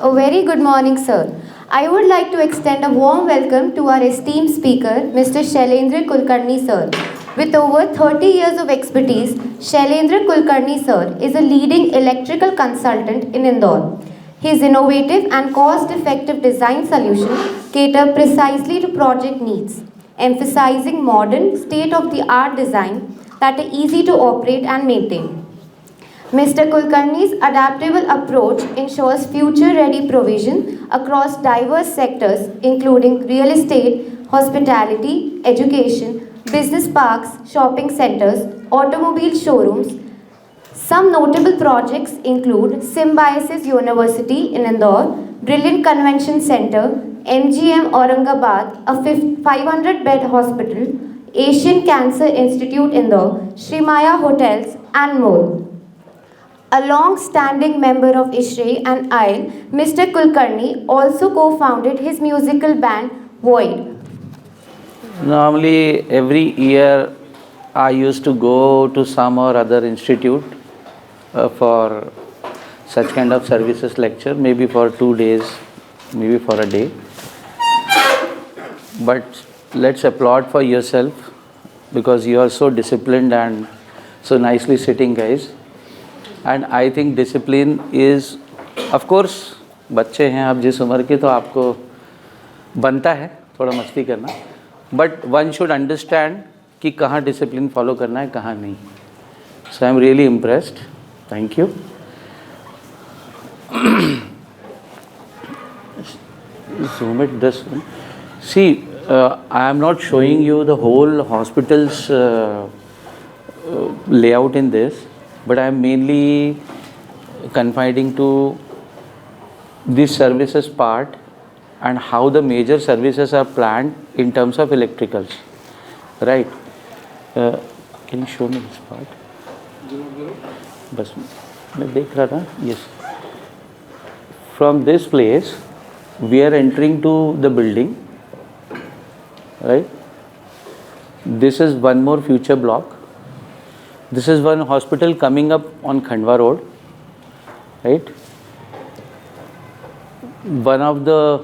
A very good morning, sir. I would like to extend a warm welcome to our esteemed speaker, Mr. Shailendra Kulkarni, sir. With over 30 years of expertise, Shailendra Kulkarni, sir, is a leading electrical consultant in Indore. His innovative and cost-effective design solutions cater precisely to project needs, emphasizing modern, state-of-the-art design that are easy to operate and maintain. Mr. Kulkarni's adaptable approach ensures future-ready provision across diverse sectors including real estate, hospitality, education, business parks, shopping centers, automobile showrooms. Some notable projects include Symbiosis University in Indore, Brilliant Convention Center, MGM Aurangabad, a 500-bed hospital, Asian Cancer Institute Indore, Srimaya Hotels, and more. A long-standing member of ISHRE and ILE, Mr. Kulkarni also co-founded his musical band Void. Normally, every year I used to go to some or other institute for such kind of services lecture, maybe for 2 days, maybe for a day. But let's applaud for yourself because you are so disciplined and so nicely sitting, guys. And I think discipline is, of course, बच्चे हैं आप जिस उम्र के तो आपको बनता है थोड़ा मस्ती करना, बट वन शुड अंडरस्टैंड कि कहाँ डिसिप्लिन फॉलो करना है कहाँ नहीं. So I am really impressed. Thank you. Zoom it this one. See, I am not showing you the whole hospital's layout in this, but I am mainly confiding to this services part and how the major services are planned in terms of electricals, right? Can you show me this part? बस मैं देख रहा था. Yes. From this place, we are entering to the building, right? This is one more future block. This is one hospital coming up on Khandwa Road, right? One of the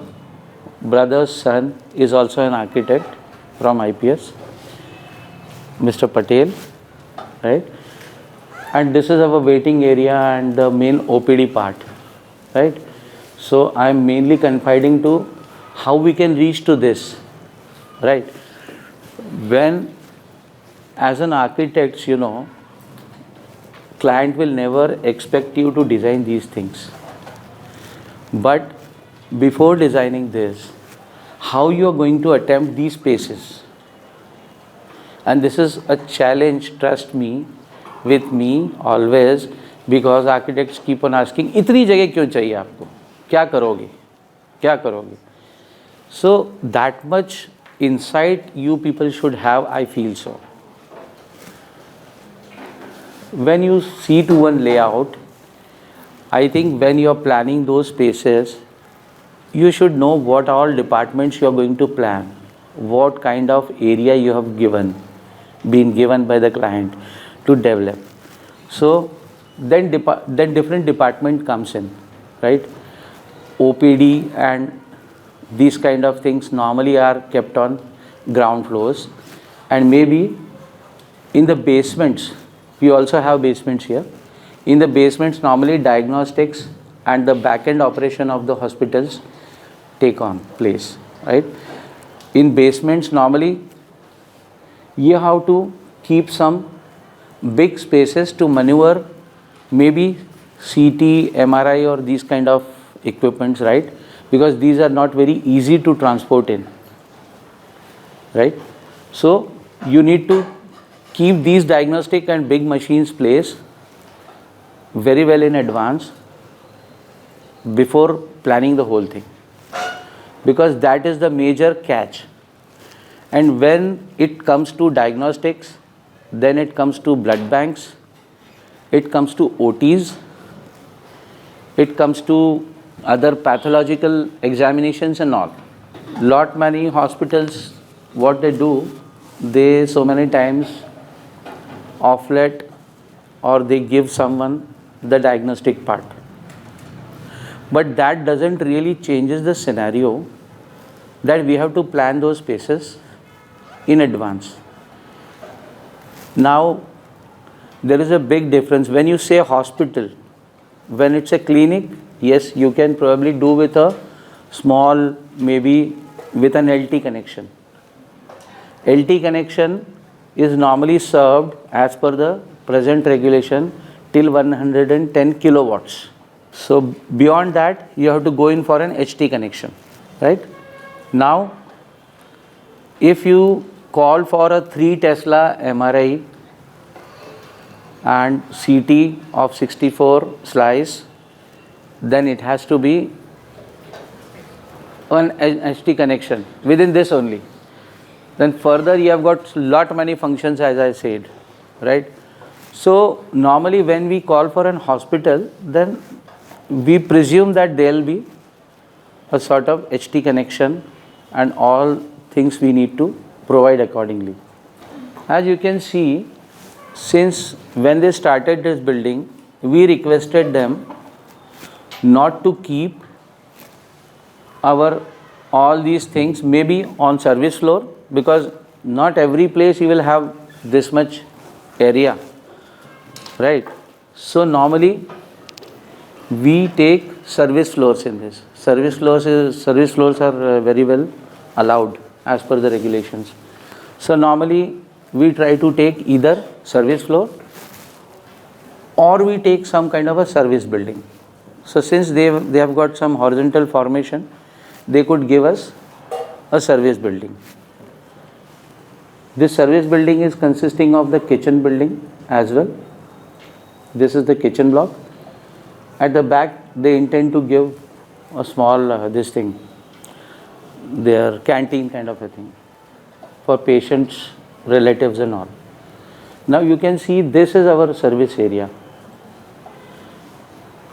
brother's son is also an architect from IPS, Mr. Patel, right? And this is our waiting area and the main OPD part, right? So I am mainly confiding to how we can reach to this, right? When as an architect, you know, client will never expect you to design these things. But before designing this, how you are going to attempt these places? And this is a challenge, trust me, with me always, because architects keep on asking, इतनी जगह क्यों चाहिए आपको? क्या करोगे? क्या करोगे? So that much insight you people should have, I feel so. When you see to one layout, I think when you are planning those spaces, you should know what all departments you are going to plan, what kind of area you have been given by the client to develop. So then different department comes in, right? OPD and these kind of things normally are kept on ground floors, and maybe in the basements, we also have basements here. In the basements, normally diagnostics and the back-end operation of the hospitals take on place, right? In basements, normally you have to keep some big spaces to maneuver maybe CT, MRI or these kind of equipments, right? Because these are not very easy to transport in, right? So you need to keep these diagnostic and big machines placed very well in advance before planning the whole thing, because that is the major catch. And when it comes to diagnostics, then it comes to blood banks, it comes to OTs, it comes to other pathological examinations and all. Lot many hospitals, what they do, they so many times offlet or they give someone the diagnostic part. But that doesn't really changes the scenario that we have to plan those spaces in advance. Now, there is a big difference. When you say hospital, when it's a clinic, yes, you can probably do with a small, maybe with an LT connection. LT connection is normally served as per the present regulation till 110 kilowatts. So beyond that, you have to go in for an HT connection, right? Now, if you call for a 3 Tesla MRI and CT of 64 slice, then it has to be an HT connection within this only. Then further you have got lot many functions, as I said, right? So normally when we call for an hospital, then we presume that there will be a sort of HT connection and all things we need to provide accordingly. As you can see, since when they started this building, we requested them not to keep our all these things maybe on service floor, because not every place you will have this much area, right? So normally we take service floors in this. Service floors are very well allowed as per the regulations. So normally we try to take either service floor or we take some kind of a service building. So since they have got some horizontal formation, they could give us a service building. This service building is consisting of the kitchen building as well. This is the kitchen block. At the back, they intend to give a small their canteen kind of a thing for patients, relatives and all. Now you can see this is our service area.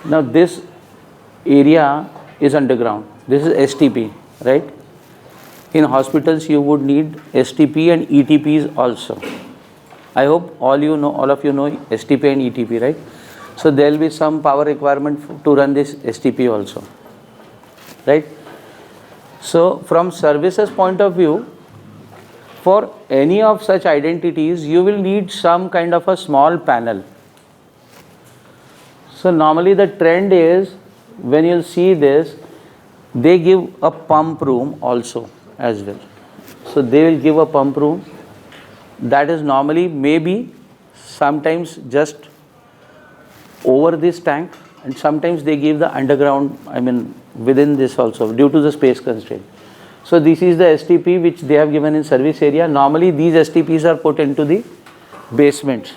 Now this area is underground. This is STP, right? In hospitals you would need STP and ETPs also. I hope all of you know STP and ETP, right? So there will be some power requirement to run this STP also, right? So from services point of view, for any of such identities, you will need some kind of a small panel. So normally the trend is, when you'll see this, they give a pump room also as well. So they will give a pump room that is normally maybe sometimes just over this tank, and sometimes they give the underground, within this also, due to the space constraint. So this is the STP which they have given in service area. Normally these STPs are put into the basements.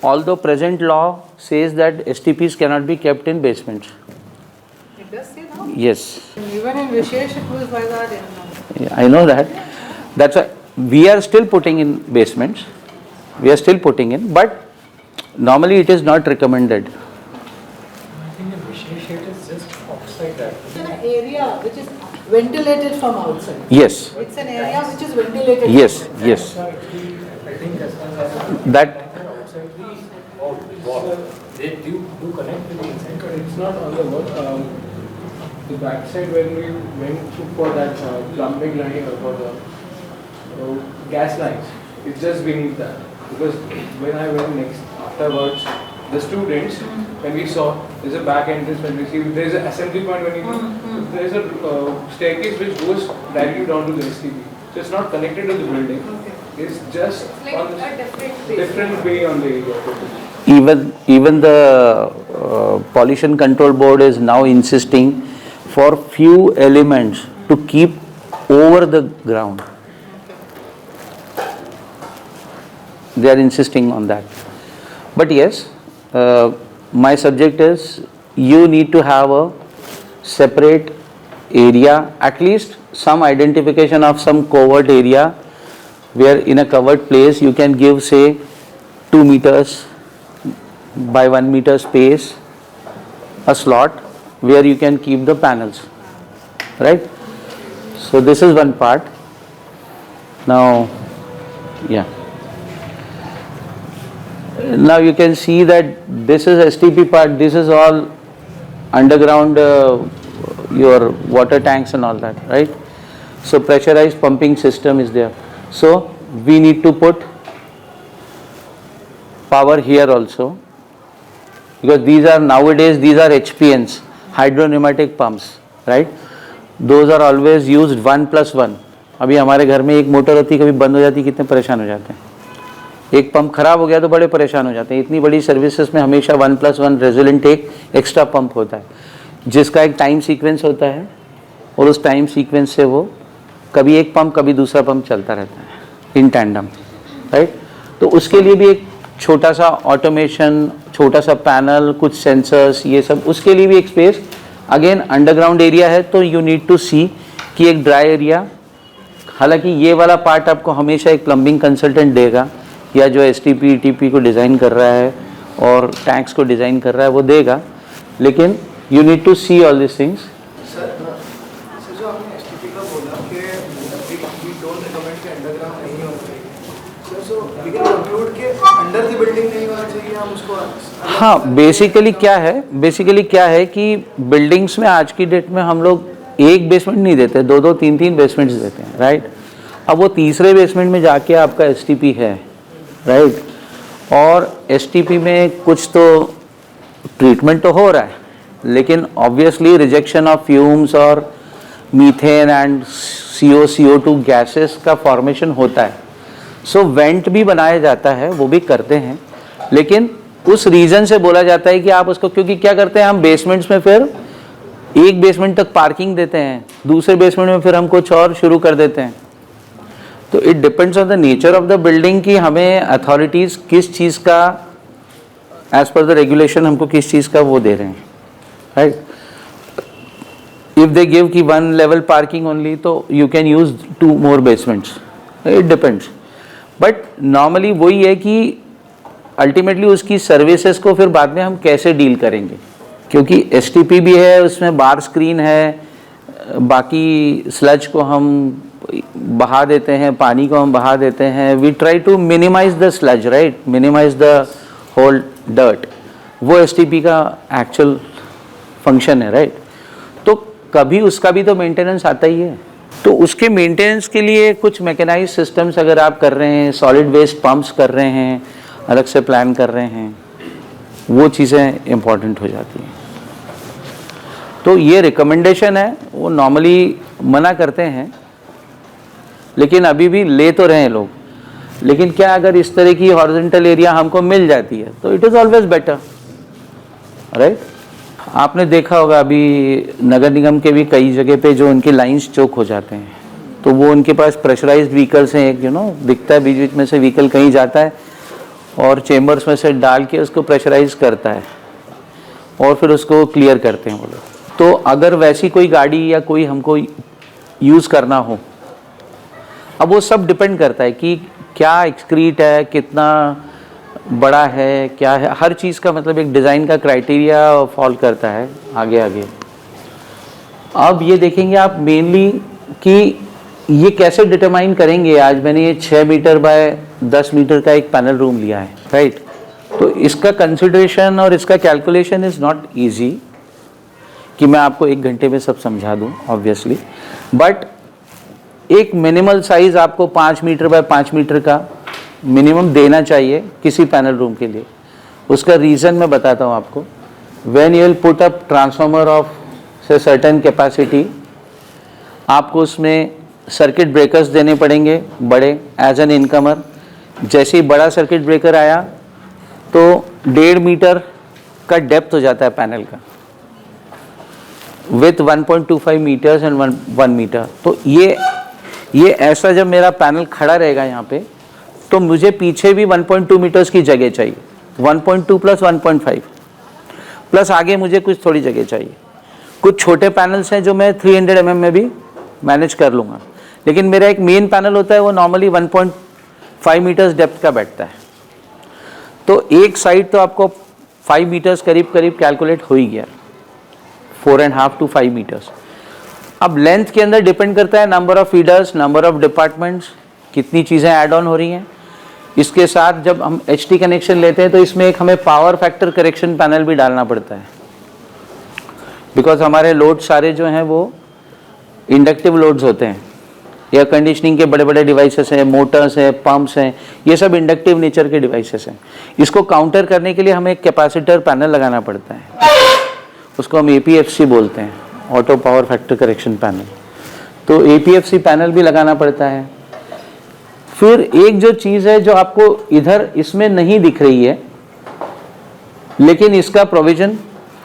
Although present law says that STPs cannot be kept in basements. It does say no? Yes. Even in Vishesh it was by that. Yeah, I know that. That's why we are still putting in basements. We are still putting in, but normally it is not recommended. I think in Vishesh it is just outside that. It's an area which is ventilated from outside. Yes. It's an area which is ventilated. Yes. From outside. Yes. I think as far as That outside the wall, they do connect with the inside, but it's not on the wall. The backside when we went for that plumbing line or for the gas lines, it's just beneath that. Because when I went next afterwards, the students, when we saw there's a back entrance, when we see there's an assembly point, when you there's a staircase which goes directly down to the STB. So it's not connected to the building. Okay. It's just Like on a different different way on the area. even the pollution control board is now insisting for few elements to keep over the ground. They are insisting on that. But yes, my subject is you need to have a separate area, at least some identification of some covered area, where in a covered place you can give, say, 2 meters by 1 meter space, a slot where you can keep the panels, right? So this is one part. Now, yeah. Now you can see that this is STP part, this is all underground your water tanks and all that, right? So pressurized pumping system is there. So we need to put power here also, because these are nowadays, these are HPNs, hydropneumatic pumps, right? Those are always used 1+1. अभी हमारे घर में एक motor होती है, कभी बंद हो जाती है, कितने परेशान हो जाते हैं। एक पंप खराब हो गया तो बड़े परेशान हो जाते हैं। इतनी बड़ी सर्विसेज में हमेशा 1+1 रेजोलेंट एक एक्स्ट्रा पंप होता है, जिसका एक टाइम सीक्वेंस होता है, और उस टाइम सीक्वेंस से वो कभी एक पंप कभी दूसरा पंप चलता रहता है इन टैंडम, राइट? तो उसके लिए भी एक छोटा सा ऑटोमेशन, छोटा सा पैनल, कुछ सेंसर्स, ये सब, उसके लिए भी एक स्पेस। अगेन अंडरग्राउंड एरिया है तो यू नीड टू सी कि एक ड्राई एरिया, हालांकि ये वाला पार्ट आपको हमेशा एक प्लम्बिंग कंसल्टेंट देगा, या जो एसटीपी ईटीपी को डिज़ाइन कर रहा है और टैंक्स को डिज़ाइन कर रहा है वो देगा, लेकिन you need to see all this things. Sir जो आपने एसटीपी का बोला कि वी डोंट रिकमेंड कि अंडरग्राउंड नहीं होना चाहिए, सो वी कैन कंक्लूड कि अंडर द बिल्डिंग नहीं होना चाहिए, हम उसको। हाँ, बेसिकली क्या है कि बिल्डिंग्स में आज की डेट में हम लोग एक बेसमेंट नहीं देते, 2-2, 3-3 बेसमेंट्स देते हैं, राइट? अब वो तीसरे बेसमेंट में जाके आपका एसटीपी है, राइट? और एसटीपी में कुछ तो ट्रीटमेंट तो हो रहा है, लेकिन ऑब्वियसली रिजेक्शन ऑफ फ्यूम्स और मीथेन एंड CO2 गैसेस का फॉर्मेशन होता है। सो वेंट भी बनाया जाता है, वो भी करते हैं, लेकिन उस रीज़न से बोला जाता है कि आप उसको, क्योंकि क्या करते हैं हम बेसमेंट्स में फिर एक बेसमेंट तक पार्किंग देते हैं, दूसरे बेसमेंट में फिर हम कुछ और शुरू कर देते हैं। तो it depends on the nature of the building कि हमें अथॉरिटीज़ किस चीज़ का, एज पर द रेगुलेशन हमको किस चीज़ का वो दे रहे हैं, राइट? इफ दे गिव कि 1 level पार्किंग ओनली, तो you can use 2 more basements, it depends. But normally वही है कि अल्टीमेटली उसकी सर्विसेज को फिर बाद में हम कैसे डील करेंगे, क्योंकि एसटीपी भी है, उसमें बार स्क्रीन है, बाकी स्लज को हम बहा देते हैं, पानी को हम बहा देते हैं। We try to minimise the sludge, right, minimise the whole dirt, वो एसटीपी का एक्चुअल फंक्शन है, राइट? तो कभी उसका भी तो मेंटेनेंस आता ही है, तो उसके मेंटेनेंस के लिए कुछ मैकेनाइज सिस्टम्स अगर आप कर रहे हैं, सॉलिड वेस्ट पंप्स कर रहे हैं, अलग से प्लान कर रहे हैं, वो चीज़ें इम्पॉर्टेंट हो जाती हैं। तो ये रिकमेंडेशन है, वो नॉर्मली मना करते हैं, लेकिन अभी भी ले तो रहे हैं लोग। लेकिन क्या अगर इस तरह की हॉरिजॉन्टल एरिया हमको मिल जाती है तो it is always better, right? आपने देखा होगा अभी नगर निगम के भी कई जगह पे जो उनकी लाइंस चोक हो जाते हैं, तो वो उनके पास प्रेशराइज्ड व्हीकल्स हैं, एक दिखता है बीच बीच में से व्हीकल कहीं जाता है और चेम्बर्स में से डाल के उसको प्रेशराइज करता है और फिर उसको क्लियर करते हैं वो लोग। तो अगर वैसी कोई गाड़ी या कोई हमको यूज़ करना हो, अब वो सब डिपेंड करता है कि क्या एक्सक्रीट है, कितना बड़ा है, क्या है, हर चीज़ का मतलब एक डिज़ाइन का क्राइटेरिया फॉलो करता है आगे आगे। अब ये देखेंगे आप मेनली कि ये कैसे डिटरमाइन करेंगे। आज मैंने ये 6 मीटर बाय 10 मीटर का एक पैनल रूम लिया है, राइट? तो इसका कंसिडरेशन और इसका कैलकुलेशन इज़ नॉट ईजी कि मैं आपको 1 घंटे में सब समझा दूँ ऑब्वियसली, बट एक मिनिमल साइज़ आपको 5 मीटर बाय 5 मीटर का मिनिमम देना चाहिए किसी पैनल रूम के लिए। उसका रीज़न मैं बताता हूँ आपको। When you will put up transformer of से सर्टेन कैपेसिटी, आपको उसमें सर्किट ब्रेकर्स देने पड़ेंगे बड़े एज एन इनकमर। जैसे ही बड़ा सर्किट ब्रेकर आया तो 1.5 मीटर का डेप्थ हो जाता है पैनल का, विथ 1.25 मीटर्स एंड 1 मीटर। तो ये ऐसा जब मेरा पैनल खड़ा रहेगा यहाँ पे, तो मुझे पीछे भी 1.2 मीटर्स की जगह चाहिए, 1.2 प्लस 1.5 प्लस आगे मुझे कुछ थोड़ी जगह चाहिए। कुछ छोटे पैनल्स हैं जो मैं 300 mm में भी मैनेज कर लूँगा, लेकिन मेरा एक मेन पैनल होता है वो नॉर्मली 1.5 मीटर्स डेप्थ का बैठता है। तो एक साइड तो आपको 5 मीटर्स करीब करीब कैलकुलेट हो ही गया, 4.5 to 5 मीटर्स। अब लेंथ के अंदर डिपेंड करता है number of feeders, number of departments, कितनी चीज़ें ऐड ऑन हो रही हैं। इसके साथ जब हम HT कनेक्शन लेते हैं तो इसमें एक हमें पावर फैक्टर करेक्शन पैनल भी डालना पड़ता है। बिकॉज हमारे लोड सारे जो हैं वो इंडक्टिव लोड्स होते हैं। एयर कंडीशनिंग के बड़े बड़े डिवाइसेस हैं, मोटर्स हैं, पंप्स हैं, ये सब इंडक्टिव नेचर के डिवाइसेस हैं। इसको काउंटर करने के लिए हमें एक कैपेसिटर पैनल लगाना पड़ता है, उसको हम APFC बोलते हैं, auto power factor correction panel. तो APFC पैनल भी लगाना पड़ता है। फिर एक जो चीज़ है जो आपको इधर इसमें नहीं दिख रही है, लेकिन इसका प्रोविज़न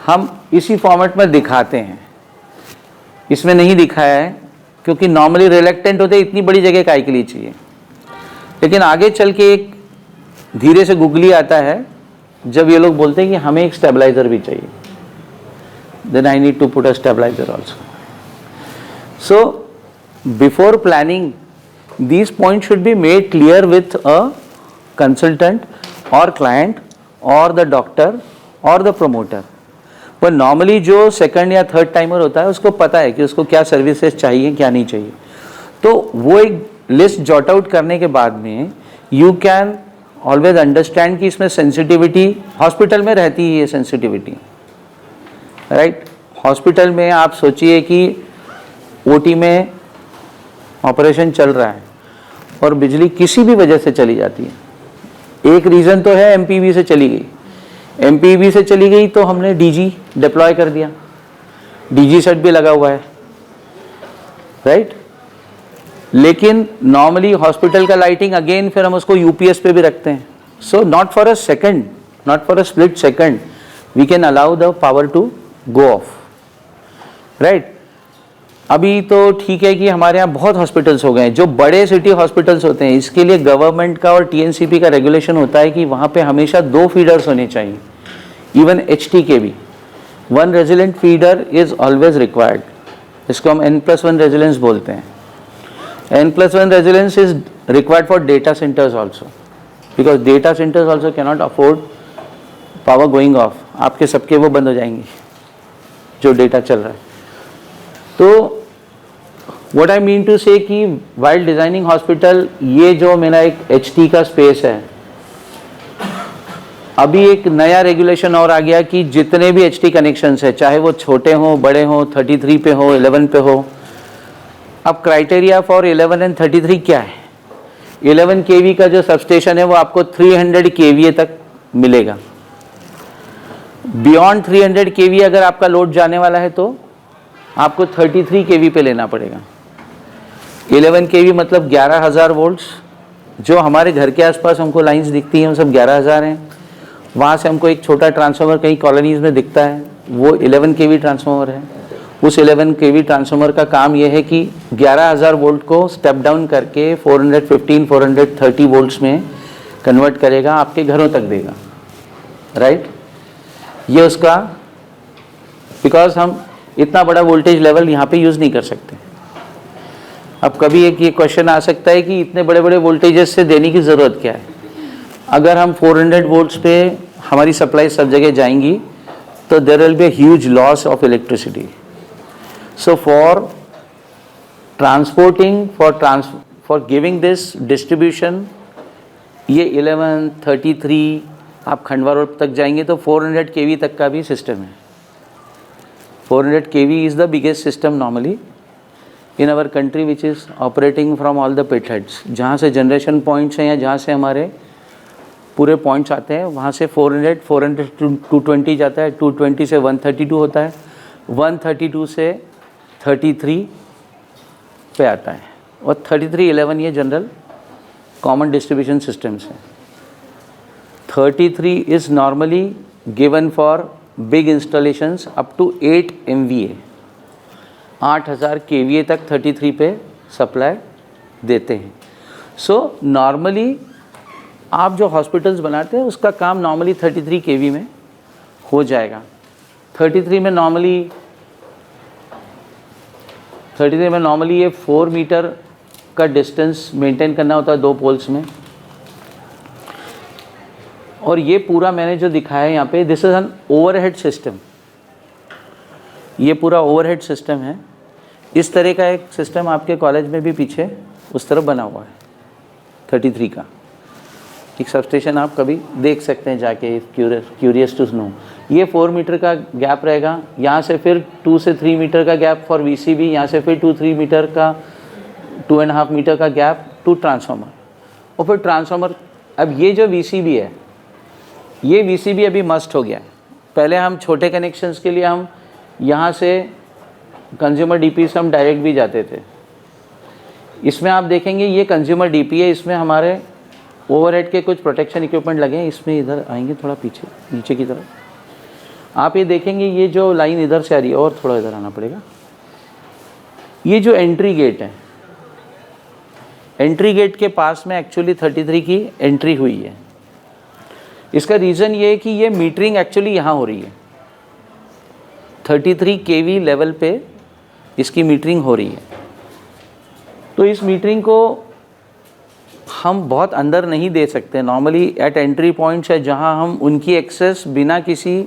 हम इसी फॉर्मेट में दिखाते हैं। इसमें नहीं दिखाया है क्योंकि नॉर्मली रिलेक्टेंट होते इतनी बड़ी जगह काहे के लिए चाहिए, लेकिन आगे चल के एक धीरे से गुगली आता है जब ये लोग बोलते हैं कि हमें एक स्टेबलाइजर भी चाहिए, then I need to put a stabiliser also. So before planning these points should be made clear with a consultant or client or the doctor or the promoter। पर नॉर्मली जो सेकंड या third timer होता है उसको पता है कि उसको क्या सर्विसेज चाहिए क्या नहीं चाहिए। तो वो एक लिस्ट जॉट आउट करने के बाद में यू कैन ऑलवेज अंडरस्टैंड कि इसमें सेंसिटिविटी हॉस्पिटल में रहती है, ये सेंसिटिविटी, राइट। हॉस्पिटल में आप सोचिए कि OT में ऑपरेशन चल रहा है और बिजली किसी भी वजह से चली जाती है। एक रीज़न तो है MPV से चली गई, MPV से चली गई तो हमने DG डिप्लॉय कर दिया, DG सेट भी लगा हुआ है, राइट। लेकिन नॉर्मली हॉस्पिटल का लाइटिंग अगेन फिर हम उसको UPS पे भी रखते हैं। So not for a second, not for a split second we can allow the power to go off, right. अभी तो ठीक है कि हमारे यहाँ बहुत हॉस्पिटल्स हो गए हैं, जो बड़े सिटी हॉस्पिटल्स होते हैं इसके लिए गवर्नमेंट का और TNCP का रेगुलेशन होता है कि वहाँ पे हमेशा 2 फीडर्स होने चाहिए, इवन HT के भी। 1 resilient feeder is always required, इसको हम N+1 रेजिलेंस बोलते हैं। N+1 resilience is required for data centres also, because data centres also cannot afford power going of, आपके सबके वो बंद हो जाएंगे जो डेटा चल रहा है। तो व्हाट आई मीन टू से कि वाइल डिजाइनिंग हॉस्पिटल, ये जो मेरा एक HT का स्पेस है, अभी एक नया रेगुलेशन और आ गया कि जितने भी HT कनेक्शंस है, चाहे वो छोटे हों बड़े हों, 33 पे हो 11 पे हो। अब क्राइटेरिया फॉर 11 एंड 33 क्या है? 11 kV का जो सबस्टेशन है वो आपको 300 kVA तक मिलेगा। बियॉन्ड 300 kV अगर आपका लोड जाने वाला है तो आपको 33 kV पे लेना पड़ेगा। 11 kV मतलब 11,000 वोल्ट्स, जो हमारे घर के आसपास हमको लाइंस दिखती हैं वो सब 11,000 हैं। वहाँ से हमको एक छोटा ट्रांसफार्मर कई कॉलोनीज़ में दिखता है, वो 11 kV ट्रांसफार्मर है। उस 11 kV ट्रांसफार्मर का काम यह है कि 11,000 वोल्ट को स्टेप डाउन करके 415 430 वोल्ट्स में कन्वर्ट करेगा, आपके घरों तक देगा, राइट। ये उसका, बिकॉज हम इतना बड़ा वोल्टेज लेवल यहाँ पे यूज़ नहीं कर सकते। अब कभी एक ये क्वेश्चन आ सकता है कि इतने बड़े बड़े वोल्टेजेस से देने की ज़रूरत क्या है? अगर हम 400 वोल्ट्स पे हमारी सप्लाई सब जगह जाएंगी तो there will be a huge loss of electricity. So for transporting, for giving this distribution, ये 11, 33 आप खंडवा रोड तक जाएंगे तो 400 kV तक का भी सिस्टम है। 400 kV is the biggest system normally in our country which is operating from all the pit heads। जहाँ से जनरेशन पॉइंट्स हैं या जहाँ से हमारे पूरे पॉइंट्स आते हैं वहाँ से 400 to 220 जाता है, 220 से 132 होता है, 132 से 33 पे आता है, और 3311 ये जनरल कॉमन डिस्ट्रीब्यूशन सिस्टम्स हैं। 33 is normally given for big installations up to 8 MVA, 8000 kVA तक 33 पे सप्लाई देते हैं। सो नॉर्मली आप जो हॉस्पिटल्स बनाते हैं उसका काम नॉर्मली 33 kV में हो जाएगा। 33 में नॉर्मली ये 4 मीटर का डिस्टेंस मेंटेन करना होता है 2 पोल्स में। और ये पूरा मैंने जो दिखाया है यहाँ पे, this is an overhead system, ये पूरा ओवरहेड सिस्टम है। इस तरह का एक सिस्टम आपके कॉलेज में भी पीछे उस तरफ बना हुआ है 33 का एक सबस्टेशन, आप कभी देख सकते हैं जाके, क्यूरियस टू नो। ये 4 मीटर का गैप रहेगा, यहाँ से फिर 2 से 3 मीटर का गैप फॉर VCB, यहाँ से फिर 2-3 मीटर का 2.5 मीटर का गैप टू ट्रांसफार्मर। और फिर ट्रांसफार्मर, अब ये जो VCB है, ये VCB अभी मस्ट हो गया है। पहले हम छोटे कनेक्शंस के लिए हम यहाँ से कंज्यूमर DP से हम डायरेक्ट भी जाते थे। इसमें आप देखेंगे ये कंज्यूमर DP है, इसमें हमारे ओवरहेड के कुछ प्रोटेक्शन इक्विपमेंट लगे हैं। इसमें इधर आएंगे थोड़ा पीछे नीचे की तरफ, आप ये देखेंगे ये जो लाइन इधर से आ रही है, और थोड़ा इधर आना पड़ेगा। ये जो एंट्री गेट है, एंट्री गेट के पास में एक्चुअली 33 की एंट्री हुई है। इसका रीज़न ये है कि ये मीटरिंग एक्चुअली यहाँ हो रही है, 33 kV लेवल पे इसकी मीटरिंग हो रही है। तो इस मीटरिंग को हम बहुत अंदर नहीं दे सकते। नॉर्मली एट एंट्री पॉइंट्स है जहाँ हम उनकी एक्सेस बिना किसी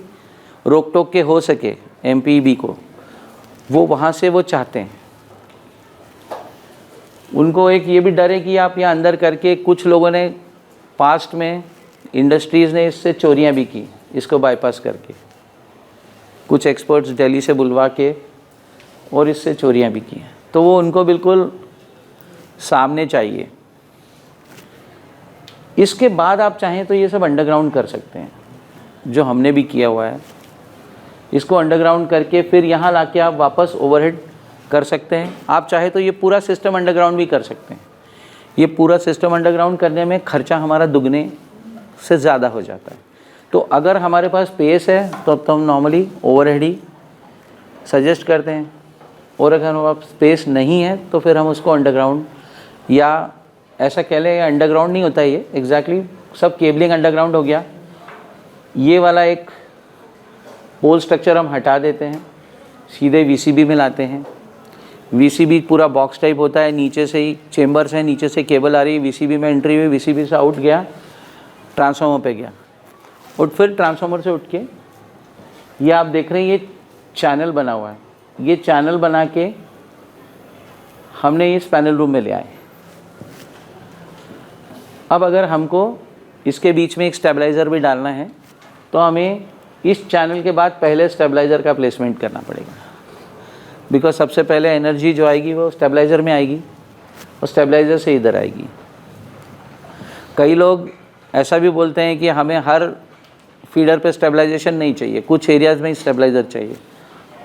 रोक टोक के हो सके MPEB को, वो वहाँ से वो चाहते हैं। उनको एक ये भी डर है कि आप यहाँ अंदर करके, कुछ लोगों ने पास्ट में इंडस्ट्रीज़ ने इससे चोरियाँ भी की, इसको बाईपास करके, कुछ एक्सपर्ट्स दिल्ली से बुलवा के और इससे चोरियाँ भी की हैं। तो वो उनको बिल्कुल सामने चाहिए। इसके बाद आप चाहें तो ये सब अंडरग्राउंड कर सकते हैं, जो हमने भी किया हुआ है। इसको अंडरग्राउंड करके फिर यहाँ लाके आप वापस ओवरहेड कर सकते हैं। आप चाहे तो ये पूरा सिस्टम अंडरग्राउंड भी कर सकते हैं। ये पूरा सिस्टम अंडरग्राउंड करने में खर्चा हमारा दुगने से ज़्यादा हो जाता है। तो अगर हमारे पास स्पेस है तो अब तो हम नॉर्मली ओवरहेड ही सजेस्ट करते हैं, और अगर हमारे पास स्पेस नहीं है तो फिर हम उसको अंडरग्राउंड, या ऐसा कह लें अंडरग्राउंड नहीं होता ये एग्जैक्टली, सब केबलिंग अंडरग्राउंड हो गया। ये वाला एक पोल स्ट्रक्चर हम हटा देते हैं, सीधे VCB में लाते हैं। VCB पूरा बॉक्स टाइप होता है, नीचे से ही चेम्बर्स हैं, नीचे से केबल आ रही है, VCB में एंट्री हुई, VCB से आउट गया, ट्रांसफार्मर पे गया, और फिर ट्रांसफार्मर से उठ के ये आप देख रहे हैं ये चैनल बना हुआ है। ये चैनल बना के हमने इस पैनल रूम में ले आए। अब अगर हमको इसके बीच में एक स्टेबलाइज़र भी डालना है तो हमें इस चैनल के बाद पहले स्टेबलाइज़र का प्लेसमेंट करना पड़ेगा, बिकॉज सबसे पहले एनर्जी जो आएगी वो स्टेबलाइज़र में आएगी और स्टेबलाइज़र से इधर आएगी। कई लोग ऐसा भी बोलते हैं कि हमें हर फीडर पे स्टेबलाइजेशन नहीं चाहिए, कुछ एरियाज़ में ही स्टेबलाइज़र चाहिए।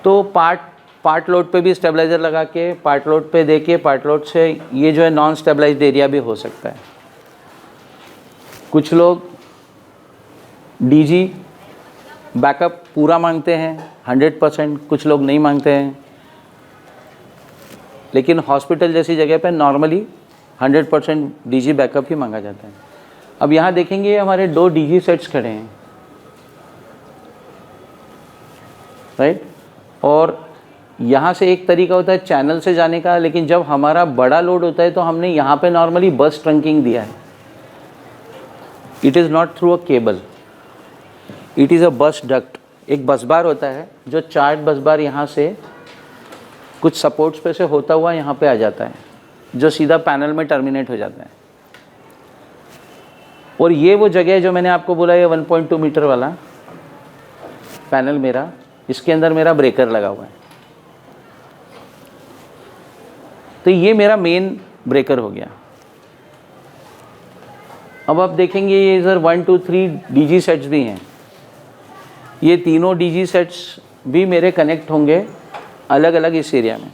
तो पार्ट लोड पे भी स्टेबलाइज़र लगा के पार्ट लोड पे दे के पार्ट लोड से ये जो है नॉन स्टेबलाइज्ड एरिया भी हो सकता है। कुछ लोग DG बैकअप पूरा मांगते हैं 100%, कुछ लोग नहीं मांगते हैं। लेकिन हॉस्पिटल जैसी जगह पे नॉर्मली 100% DG बैकअप ही मांगा जाता है। अब यहाँ देखेंगे हमारे 2 DG सेट्स खड़े हैं, राइट। और यहाँ से एक तरीका होता है चैनल से जाने का, लेकिन जब हमारा बड़ा लोड होता है तो हमने यहाँ पे नॉर्मली बस ट्रंकिंग दिया है। It is not through a cable, it is a बस डक्ट। एक बस बार होता है जो 4 बस बार यहाँ से कुछ सपोर्ट्स पे से होता हुआ यहाँ पे आ जाता है, जो सीधा पैनल में टर्मिनेट हो जाता है। और ये वो जगह है जो मैंने आपको बोला, ये 1.2 मीटर वाला पैनल मेरा, इसके अंदर मेरा ब्रेकर लगा हुआ है। तो ये मेरा मेन ब्रेकर हो गया। अब आप देखेंगे ये इधर 1 2 3 DG सेट्स भी हैं। ये तीनों DG सेट्स भी मेरे कनेक्ट होंगे अलग अलग इस एरिया में।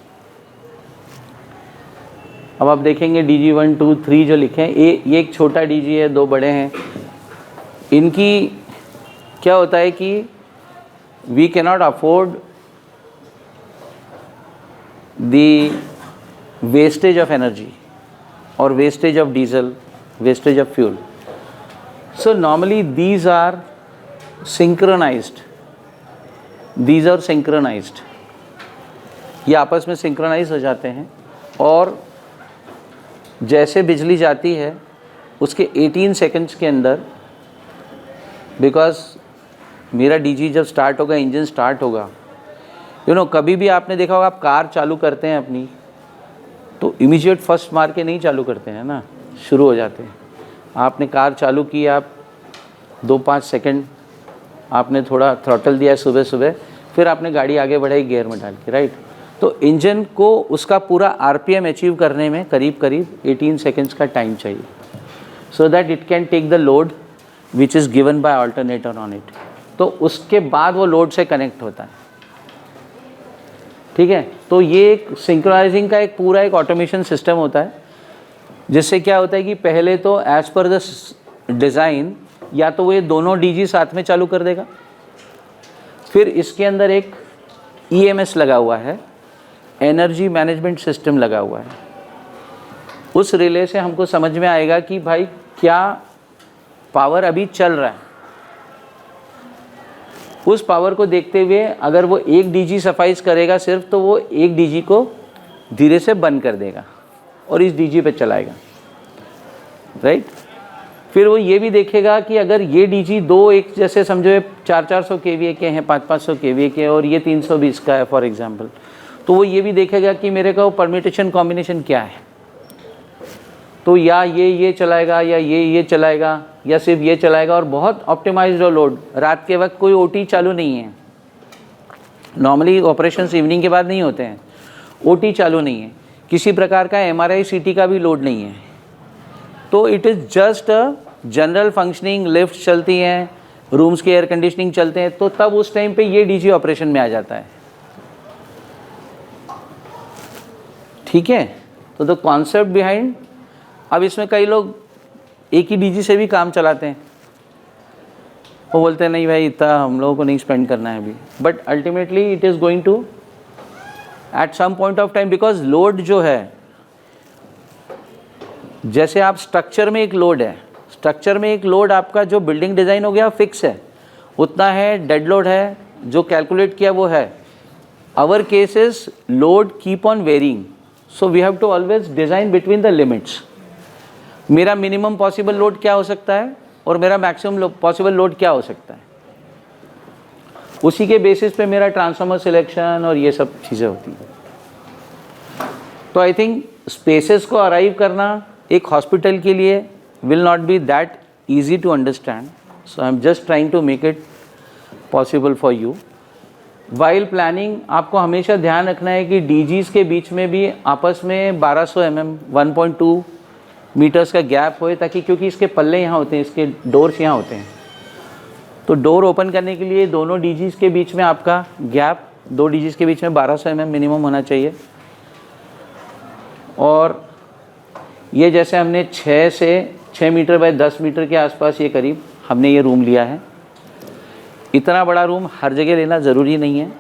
अब आप देखेंगे DG 1 2 3 जो लिखे हैं, ये एक छोटा DG है, 2 बड़े हैं। इनकी क्या होता है कि we cannot afford the wastage of energy और wastage of diesel, wastage of fuel. So normally these are synchronized. These are synchronized. ये आपस में synchronize हो जाते हैं और जैसे बिजली जाती है उसके 18 सेकंड्स के अंदर, बिकॉज मेरा DG जब स्टार्ट होगा, इंजन स्टार्ट होगा, कभी भी आपने देखा होगा आप कार चालू करते हैं अपनी तो इमीडिएट फर्स्ट मार के नहीं चालू करते हैं ना, शुरू हो जाते हैं। आपने कार चालू की, आप 2-5 सेकंड आपने थोड़ा थ्रॉटल दिया सुबह सुबह, फिर आपने गाड़ी आगे बढ़ाई गियर में डाल के, राइट। तो इंजन को उसका पूरा आरपीएम अचीव करने में करीब करीब 18 सेकेंड्स का टाइम चाहिए, so that it can take the load which is given by alternator on it. तो उसके बाद वो लोड से कनेक्ट होता है, ठीक है। तो ये एक सिंक्रोनाइजिंग का एक पूरा एक ऑटोमेशन सिस्टम होता है, जिससे क्या होता है कि पहले तो एज पर द डिज़ाइन या तो वो ये दोनों डीजी साथ में चालू कर देगा, फिर इसके अंदर एक ईएमएस लगा हुआ है, एनर्जी मैनेजमेंट सिस्टम लगा हुआ है। उस रिले से हमको समझ में आएगा कि भाई क्या पावर अभी चल रहा है। उस पावर को देखते हुए अगर वो एक डीजी सफाइस करेगा सिर्फ, तो वो एक डीजी को धीरे से बंद कर देगा और इस डीजी पे चलाएगा, राइट। फिर वो ये भी देखेगा कि अगर ये डीजी दो एक जैसे समझो 400 केवीए के हैं, 500 केवीए के, और ये 320 का है फॉर एग्जांपल, तो वो ये भी देखेगा कि मेरे का वो परम्यूटेशन कॉम्बिनेशन क्या है। तो या ये चलाएगा या ये चलाएगा या सिर्फ ये चलाएगा, और बहुत ऑप्टिमाइज्ड लोड। रात के वक्त कोई ओटी चालू नहीं है, नॉर्मली ऑपरेशंस इवनिंग के बाद नहीं होते हैं, ओटी चालू नहीं है, किसी प्रकार का एमआरआई सीटी का भी लोड नहीं है। तो it is just a general functioning, lift चलती हैं, रूम्स के एयर कंडीशनिंग चलते हैं, तो तब उस टाइम पे ये डीजी ऑपरेशन में आ जाता है, ठीक है। तो द कॉन्सेप्ट बिहाइंड, अब इसमें कई लोग एक ही डीजी से भी काम चलाते हैं, वो बोलते हैं नहीं भाई इतना हम लोगों को नहीं स्पेंड करना है अभी, but ultimately it is going to at some point of time, because load जो है, जैसे आप स्ट्रक्चर में एक लोड है, स्ट्रक्चर में एक लोड आपका जो बिल्डिंग डिज़ाइन हो गया फिक्स है, उतना है, डेड लोड है जो कैलकुलेट किया वो है। Our cases load keep on varying, so we have to always design between the limits. मेरा मिनिमम पॉसिबल लोड क्या हो सकता है और मेरा मैक्सिमम पॉसिबल लोड क्या हो सकता है, उसी के बेसिस पे मेरा ट्रांसफार्मर सिलेक्शन और ये सब चीज़ें होती हैं। तो आई थिंक स्पेसेस को अराइव करना एक हॉस्पिटल के लिए will not be that easy to understand, so I am just trying to make it possible for you. While planning आपको हमेशा ध्यान रखना है कि डीजीज़ के बीच में भी आपस में 1200 mm 1.2 मीटर्स का गैप होए, ताकि क्योंकि इसके पल्ले यहाँ होते हैं, इसके डोर्स यहाँ होते हैं, तो डोर ओपन करने के लिए दोनों डीजीज़ के बीच में आपका गैप, दो डीजीज़ के बीच में 1200 mm मिनिमम होना चाहिए। और ये जैसे हमने 6 मीटर बाय 10 मीटर के आसपास ये करीब हमने ये रूम लिया है। इतना बड़ा रूम हर जगह लेना ज़रूरी नहीं है।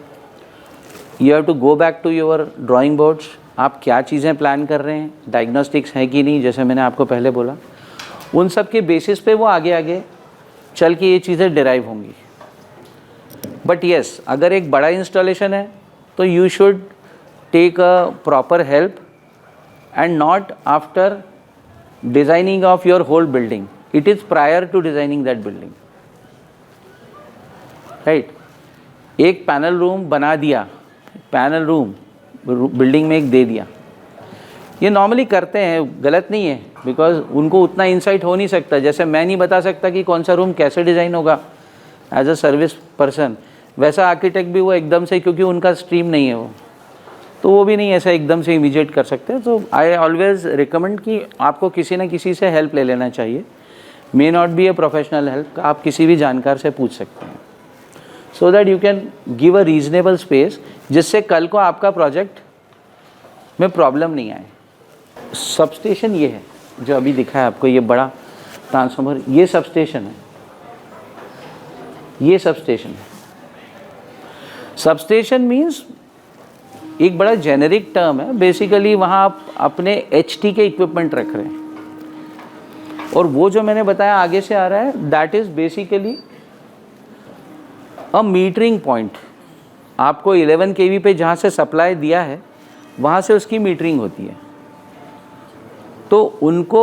You have to go back to your drawing boards, आप क्या चीज़ें प्लान कर रहे हैं, डायग्नोस्टिक्स है कि नहीं, जैसे मैंने आपको पहले बोला, उन सब के बेसिस पे वो आगे आगे चल के ये चीज़ें डिराइव होंगी। बट येस, अगर एक बड़ा इंस्टॉलेशन है तो you should take a proper help and not after designing of your whole building, it is prior to designing that building, right। एक पैनल रूम बना दिया, पैनल रूम बिल्डिंग में एक दे दिया, ये नॉर्मली करते हैं, गलत नहीं है, बिकॉज उनको उतना इंसाइट हो नहीं सकता। जैसे मैं नहीं बता सकता कि कौन सा रूम कैसे डिज़ाइन होगा एज अ सर्विस पर्सन, वैसा आर्किटेक्ट भी वो एकदम से, क्योंकि उनका स्ट्रीम नहीं है वो, तो वो भी नहीं ऐसा एकदम से इमीडिएट कर सकते। तो आई ऑलवेज रिकमेंड कि आपको किसी न किसी से हेल्प ले लेना चाहिए, may not be a professional help, आप किसी भी जानकार से पूछ सकते हैं, so that you can give a reasonable space, जिससे कल को आपका प्रोजेक्ट में प्रॉब्लम नहीं आए। सबस्टेशन ये है जो अभी दिखा है आपको, ये बड़ा ट्रांसफार्मर, ये सबस्टेशन है, ये सबस्टेशन है। सबस्टेशन मीन्स एक बड़ा जेनेरिक टर्म है, बेसिकली वहाँ आप अपने एचटी के इक्विपमेंट रख रहे हैं, और वो जो मैंने बताया आगे से आ रहा है, that is basically a metering point. आपको 11 kV पे जहाँ से सप्लाई दिया है वहाँ से उसकी मीटरिंग होती है। तो उनको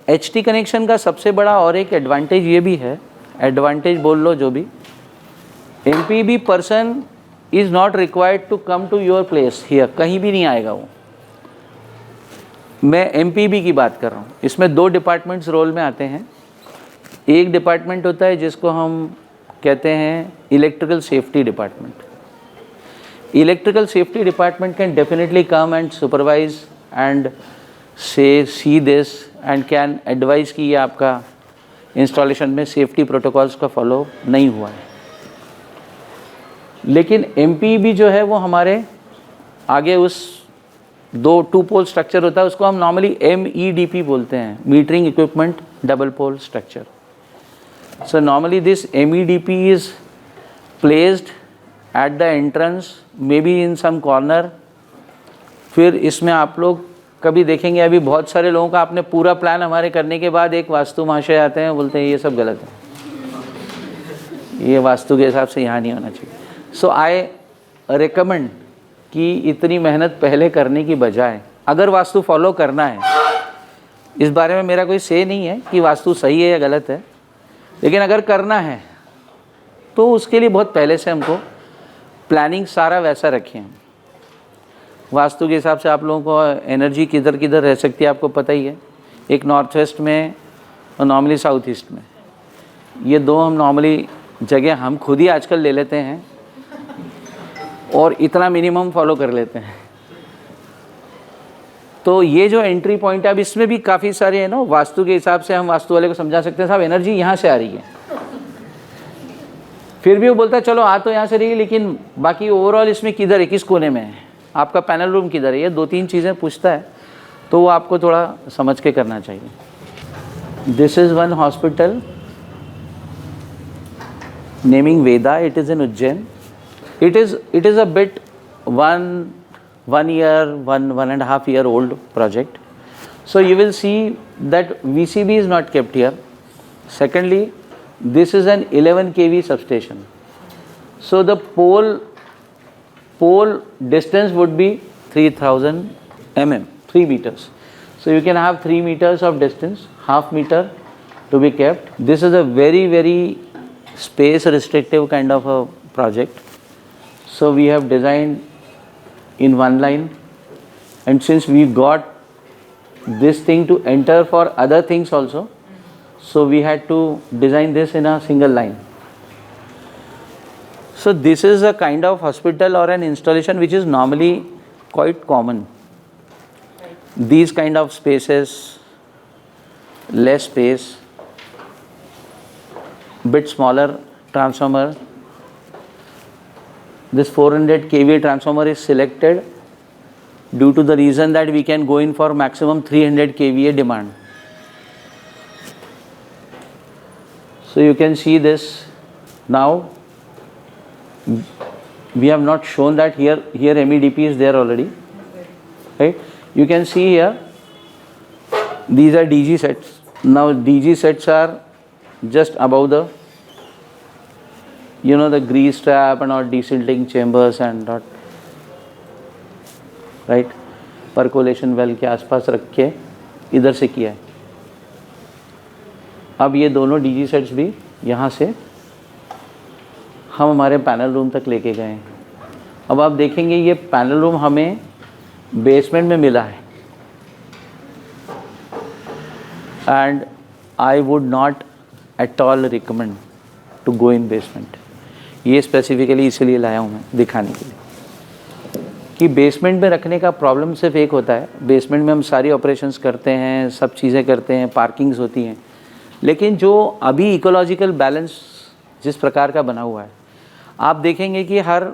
एचटी कनेक्शन का सबसे बड़ा और एक एडवांटेज ये भी है, एडवांटेज बोल लो जो भी, MPB person is not required to come to your place here, कहीं भी नहीं आएगा वो। मैं एमपीबी की बात कर रहा हूँ, इसमें 2 डिपार्टमेंट्स रोल में आते हैं। एक डिपार्टमेंट होता है जिसको हम कहते हैं electrical safety department. Electrical safety department can definitely come and supervise and see this and can advise कि ये आपका इंस्टॉलेशन में सेफ्टी प्रोटोकॉल्स का फॉलो नहीं हुआ है. लेकिन एमपीईबी जो है वो हमारे आगे उस टू पोल स्ट्रक्चर होता है, उसको हम नॉर्मली MEDP बोलते हैं, metering equipment double pole structure. So normally this MEDP is placed at the entrance, may be in some corner. फिर इसमें आप लोग कभी देखेंगे, अभी बहुत सारे लोगों का आपने पूरा प्लान हमारे करने के बाद एक वास्तु महाशय आते हैं, बोलते हैं ये सब गलत है, ये वास्तु के हिसाब से यहाँ नहीं होना चाहिए. सो आई रिकमेंड कि इतनी मेहनत पहले करने की बजाय अगर वास्तु फॉलो करना है, इस बारे में मेरा कोई से नहीं है कि वास्तु सही है या गलत है, लेकिन अगर करना है तो उसके लिए बहुत पहले से हमको प्लानिंग सारा वैसा रखें. वास्तु के हिसाब से आप लोगों को एनर्जी किधर किधर रह सकती है आपको पता ही है. एक नॉर्थ वेस्ट में और नॉर्मली साउथ ईस्ट में, ये दो हम नॉर्मली जगह हम खुद ही आजकल ले लेते हैं और इतना मिनिमम फॉलो कर लेते हैं. तो ये जो एंट्री पॉइंट है, अब इसमें भी काफ़ी सारे है ना, वास्तु के हिसाब से हम वास्तु वाले को समझा सकते हैं साहब एनर्जी यहाँ से आ रही है, फिर भी वो बोलता है चलो आ तो यहाँ से रही है, लेकिन बाकी ओवरऑल इसमें किधर है, किस कोने में है, आपका पैनल रूम किधर है, ये 2-3 चीज़ें पूछता है. तो वो आपको थोड़ा समझ के करना चाहिए. This is one hospital naming Veda. It is in Ujjain. It is a bit one year, 1.5 year old project. So you will see that VCB is not kept here. Secondly, this is an 11 kV substation. So the pole distance would be 3000 mm, 3 meters. So you can have 3 meters of distance, half meter to be kept. This is a very, very space restrictive kind of a project. So we have designed in one line, and since we got this thing to enter for other things also, so we had to design this in a single line. So this is a kind of hospital or an installation which is normally quite common. These kind of spaces, less space, bit smaller transformer. This 400 kVA transformer is selected due to the reason that we can go in for maximum 300 kVA demand. So you can see this now. We have not shown that here MEDP is there already, right? You can see here these are DG sets. Now DG sets are just above the the grease trap and all desilting chambers and not, right, percolation well के आसपास रख के इधर से किया है. अब ये दोनों DG सेट्स भी यहाँ से हम हमारे पैनल रूम तक लेके गए हैं. अब आप देखेंगे ये पैनल रूम हमें बेसमेंट में मिला है, and I would not at all recommend to go in basement. ये स्पेसिफिकली इसलिए लाया हूँ मैं दिखाने के लिए कि बेसमेंट में रखने का प्रॉब्लम सिर्फ एक होता है. बेसमेंट में हम सारी ऑपरेशंस करते हैं, सब चीज़ें करते हैं, पार्किंग्स होती हैं, लेकिन जो अभी इकोलॉजिकल बैलेंस जिस प्रकार का बना हुआ है, आप देखेंगे कि हर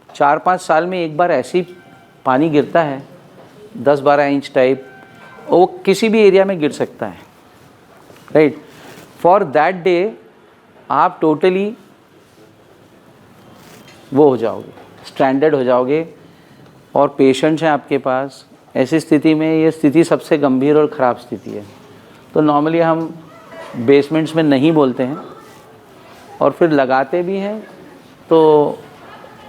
4-5 साल में एक बार ऐसी पानी गिरता है 10-12 इंच टाइप, वो किसी भी एरिया में गिर सकता है, राइट. फॉर दैट डे आप टोटली वो हो जाओगे, स्ट्रैंडर्ड हो जाओगे, और पेशेंट्स हैं आपके पास. ऐसी स्थिति में ये स्थिति सबसे गंभीर और ख़राब स्थिति है. तो नॉर्मली हम बेसमेंट्स में नहीं बोलते हैं, और फिर लगाते भी हैं तो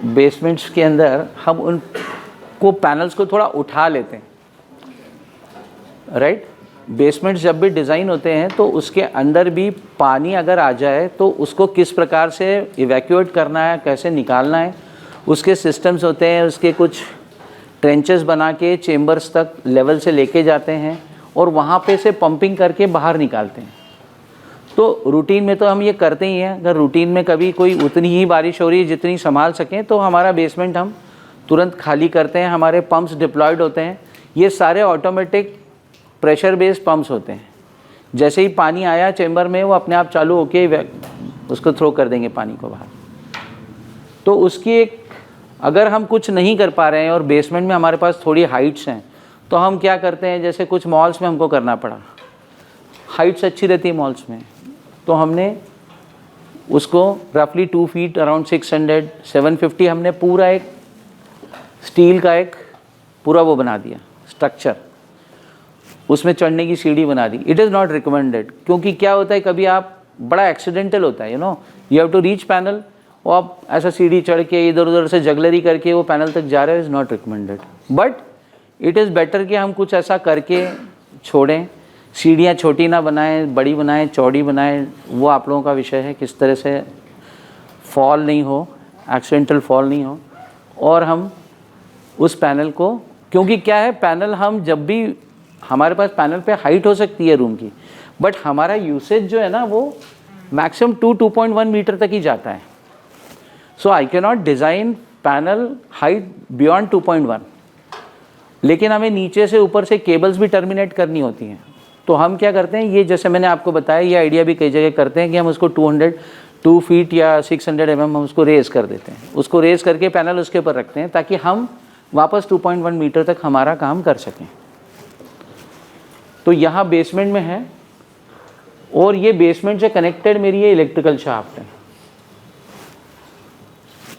बेसमेंट्स के अंदर हम उनको पैनल्स को थोड़ा उठा लेते हैं, राइट. बेसमेंट्स जब भी डिज़ाइन होते हैं तो उसके अंदर भी पानी अगर आ जाए तो उसको किस प्रकार से इवैक्यूएट करना है, कैसे निकालना है, उसके सिस्टम्स होते हैं. उसके कुछ ट्रेंचेस बना के चेम्बर्स तक लेवल से लेके जाते हैं और वहाँ पे से पंपिंग करके बाहर निकालते हैं. तो रूटीन में तो हम ये करते ही हैं। अगर रूटीन में कभी कोई उतनी ही बारिश हो रही है जितनी संभाल सकें तो हमारा बेसमेंट हम तुरंत खाली करते हैं। हमारे पंप्स डिप्लॉयड होते हैं, ये सारे ऑटोमेटिक प्रेशर बेस्ड पंप्स होते हैं। जैसे ही पानी आया चैम्बर में वो अपने आप चालू होके उसको थ्रो कर देंगे पानी को बाहर। तो उसकी एक, अगर हम कुछ नहीं कर पा रहे हैं और बेसमेंट में हमारे पास थोड़ी हाइट्स हैं तो हम क्या करते हैं, जैसे कुछ मॉल्स में हमको करना पड़ा, हाइट्स अच्छी रहती है मॉल्स में, तो हमने उसको रफली 2 फीट अराउंड 600 750 हमने पूरा एक स्टील का एक पूरा वो बना दिया स्ट्रक्चर, उसमें चढ़ने की सीढ़ी बना दी। इट इज़ नॉट रिकमेंडेड, क्योंकि क्या होता है कभी आप बड़ा एक्सीडेंटल होता है, you know, you have to reach panel, और आप ऐसा सीढ़ी चढ़ के इधर उधर से जगलरी करके वो पैनल तक जा रहे हो, is not recommended. But it is better कि हम कुछ ऐसा करके छोड़ें। सीढ़ियाँ छोटी ना बनाएं, बड़ी बनाएं, चौड़ी बनाएं, वो आप लोगों का विषय है, किस तरह से फॉल नहीं हो, एक्सीडेंटल फॉल नहीं हो। और हम उस पैनल को, क्योंकि क्या है पैनल, हम जब भी हमारे पास पैनल पे हाइट हो सकती है रूम की, बट हमारा यूसेज जो है ना वो मैक्सिमम 2.1 मीटर तक ही जाता है। So I can not design panel height beyond 2.1, लेकिन हमें नीचे से ऊपर से केबल्स भी टर्मिनेट करनी होती हैं। तो हम क्या करते हैं, ये जैसे मैंने आपको बताया, ये आइडिया भी कई जगह करते हैं कि हम उसको 2 फीट या 600 mm हम उसको रेज़ कर देते हैं, उसको रेज़ करके पैनल उसके ऊपर रखते हैं ताकि हम वापस 2.1 मीटर तक हमारा काम कर सकें। तो यहाँ बेसमेंट में है, और ये बेसमेंट से कनेक्टेड मेरी ये इलेक्ट्रिकल शाफ्ट है।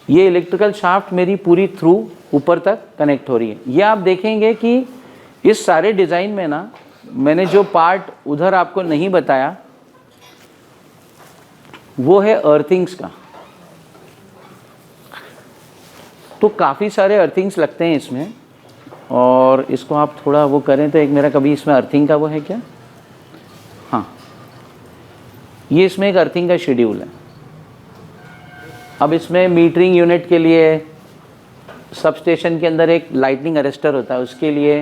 ये इलेक्ट्रिकल शाफ्ट मेरी पूरी थ्रू ऊपर तक कनेक्ट हो रही है। ये आप देखेंगे कि इस सारे डिज़ाइन में ना, मैंने जो पार्ट उधर आपको नहीं बताया वो है अर्थिंग्स का। तो काफ़ी सारे अर्थिंग्स लगते हैं इसमें, और इसको आप थोड़ा वो करें तो एक मेरा कभी इसमें अर्थिंग का वो है क्या, हाँ, ये इसमें एक अर्थिंग का शेड्यूल है। अब इसमें मीटरिंग यूनिट के लिए, सब स्टेशन के अंदर एक लाइटनिंग अरेस्टर होता है, उसके लिए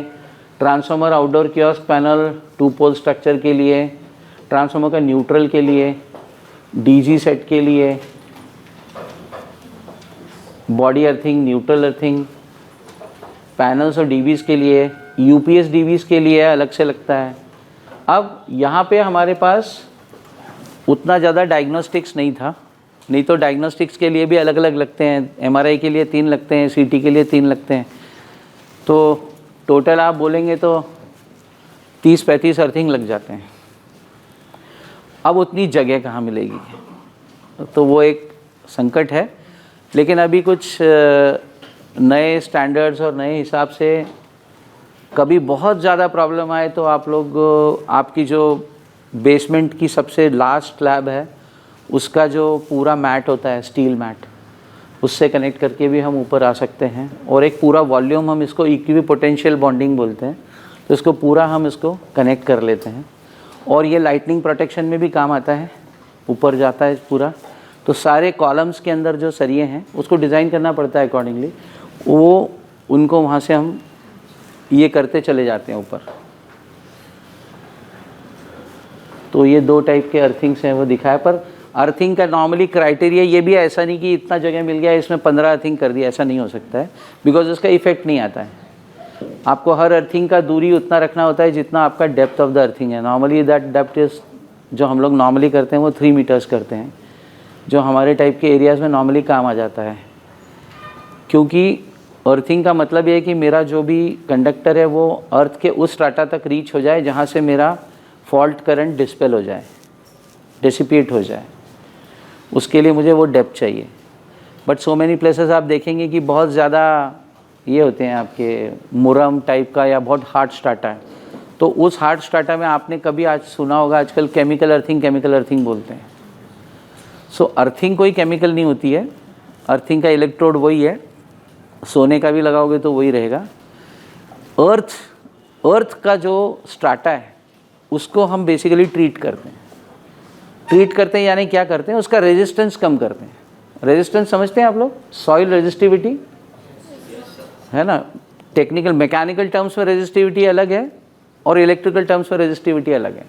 ट्रांसफार्मर, आउटडोर कियोस्क पैनल, 2 पोल स्ट्रक्चर के लिए, ट्रांसफार्मर का न्यूट्रल के लिए, डीजी सेट के लिए, body earthing, neutral earthing, panels और डीबीज के लिए, यूपीएस डीबीज के लिए अलग से लगता है। अब यहाँ पे हमारे पास उतना ज़्यादा डायग्नोस्टिक्स नहीं था, नहीं तो डायग्नोस्टिक्स के लिए भी अलग अलग लगते हैं, एमआरआई के लिए 3 लगते हैं, सीटी के लिए 3 लगते हैं, तो टोटल आप बोलेंगे तो 30-35 अर्थिंग लग जाते हैं। अब उतनी जगह कहाँ मिलेगी, तो वो एक संकट है। लेकिन अभी कुछ नए स्टैंडर्ड्स और नए हिसाब से कभी बहुत ज़्यादा प्रॉब्लम आए तो आप लोग, आपकी जो बेसमेंट की सबसे लास्ट स्लैब है उसका जो पूरा मैट होता है, स्टील मैट, उससे कनेक्ट करके भी हम ऊपर आ सकते हैं। और एक पूरा वॉल्यूम, हम इसको इक्वी पोटेंशियल बॉन्डिंग बोलते हैं, तो इसको पूरा हम इसको कनेक्ट कर लेते हैं। और ये लाइटनिंग प्रोटेक्शन में भी काम आता है, ऊपर जाता है पूरा। तो सारे कॉलम्स के अंदर जो सरिये हैं उसको डिज़ाइन करना पड़ता है अकॉर्डिंगली, वो उनको वहाँ से हम ये करते चले जाते हैं ऊपर। तो ये 2 टाइप के अर्थिंग्स हैं वो दिखाया, पर अर्थिंग का नॉर्मली क्राइटेरिया ये भी है, ऐसा नहीं कि इतना जगह मिल गया इसमें 15 अर्थिंग कर दिया, ऐसा नहीं हो सकता है, बिकॉज उसका इफेक्ट नहीं आता है। आपको हर अर्थिंग का दूरी उतना रखना होता है जितना आपका डेप्थ ऑफ द अर्थिंग है। नॉर्मली दैट डेप्थ इज, जो हम लोग नॉर्मली करते हैं वो 3 मीटर्स करते हैं, जो हमारे टाइप के एरियाज़ में नॉर्मली काम आ जाता है। क्योंकि अर्थिंग का मतलब ये है कि मेरा जो भी कंडक्टर है वो अर्थ के उस स्ट्राटा तक रीच हो जाए जहाँ से मेरा फॉल्ट करंट डिस्पेल हो जाए, डिसिपेट हो जाए, उसके लिए मुझे वो डेप्थ चाहिए। बट सो मैनी प्लेसेस आप देखेंगे कि बहुत ज़्यादा ये होते हैं आपके मुरम टाइप का या बहुत हार्ड स्ट्राटा है, तो उस हार्ड स्ट्राटा में आपने कभी आज सुना होगा आजकल केमिकल अर्थिंग बोलते हैं। सो अर्थिंग कोई केमिकल नहीं होती है, अर्थिंग का इलेक्ट्रोड वही है, सोने का भी लगाओगे तो वही रहेगा। अर्थ का जो स्ट्राटा है उसको हम बेसिकली ट्रीट करते हैं, यानी क्या करते हैं, उसका रेजिस्टेंस कम करते हैं। रेजिस्टेंस समझते हैं आप लोग, सॉइल रेजिस्टिविटी है ना, टेक्निकल मैकेनिकल टर्म्स में रेजिस्टिविटी अलग है और इलेक्ट्रिकल टर्म्स में रेजिस्टिविटी अलग है।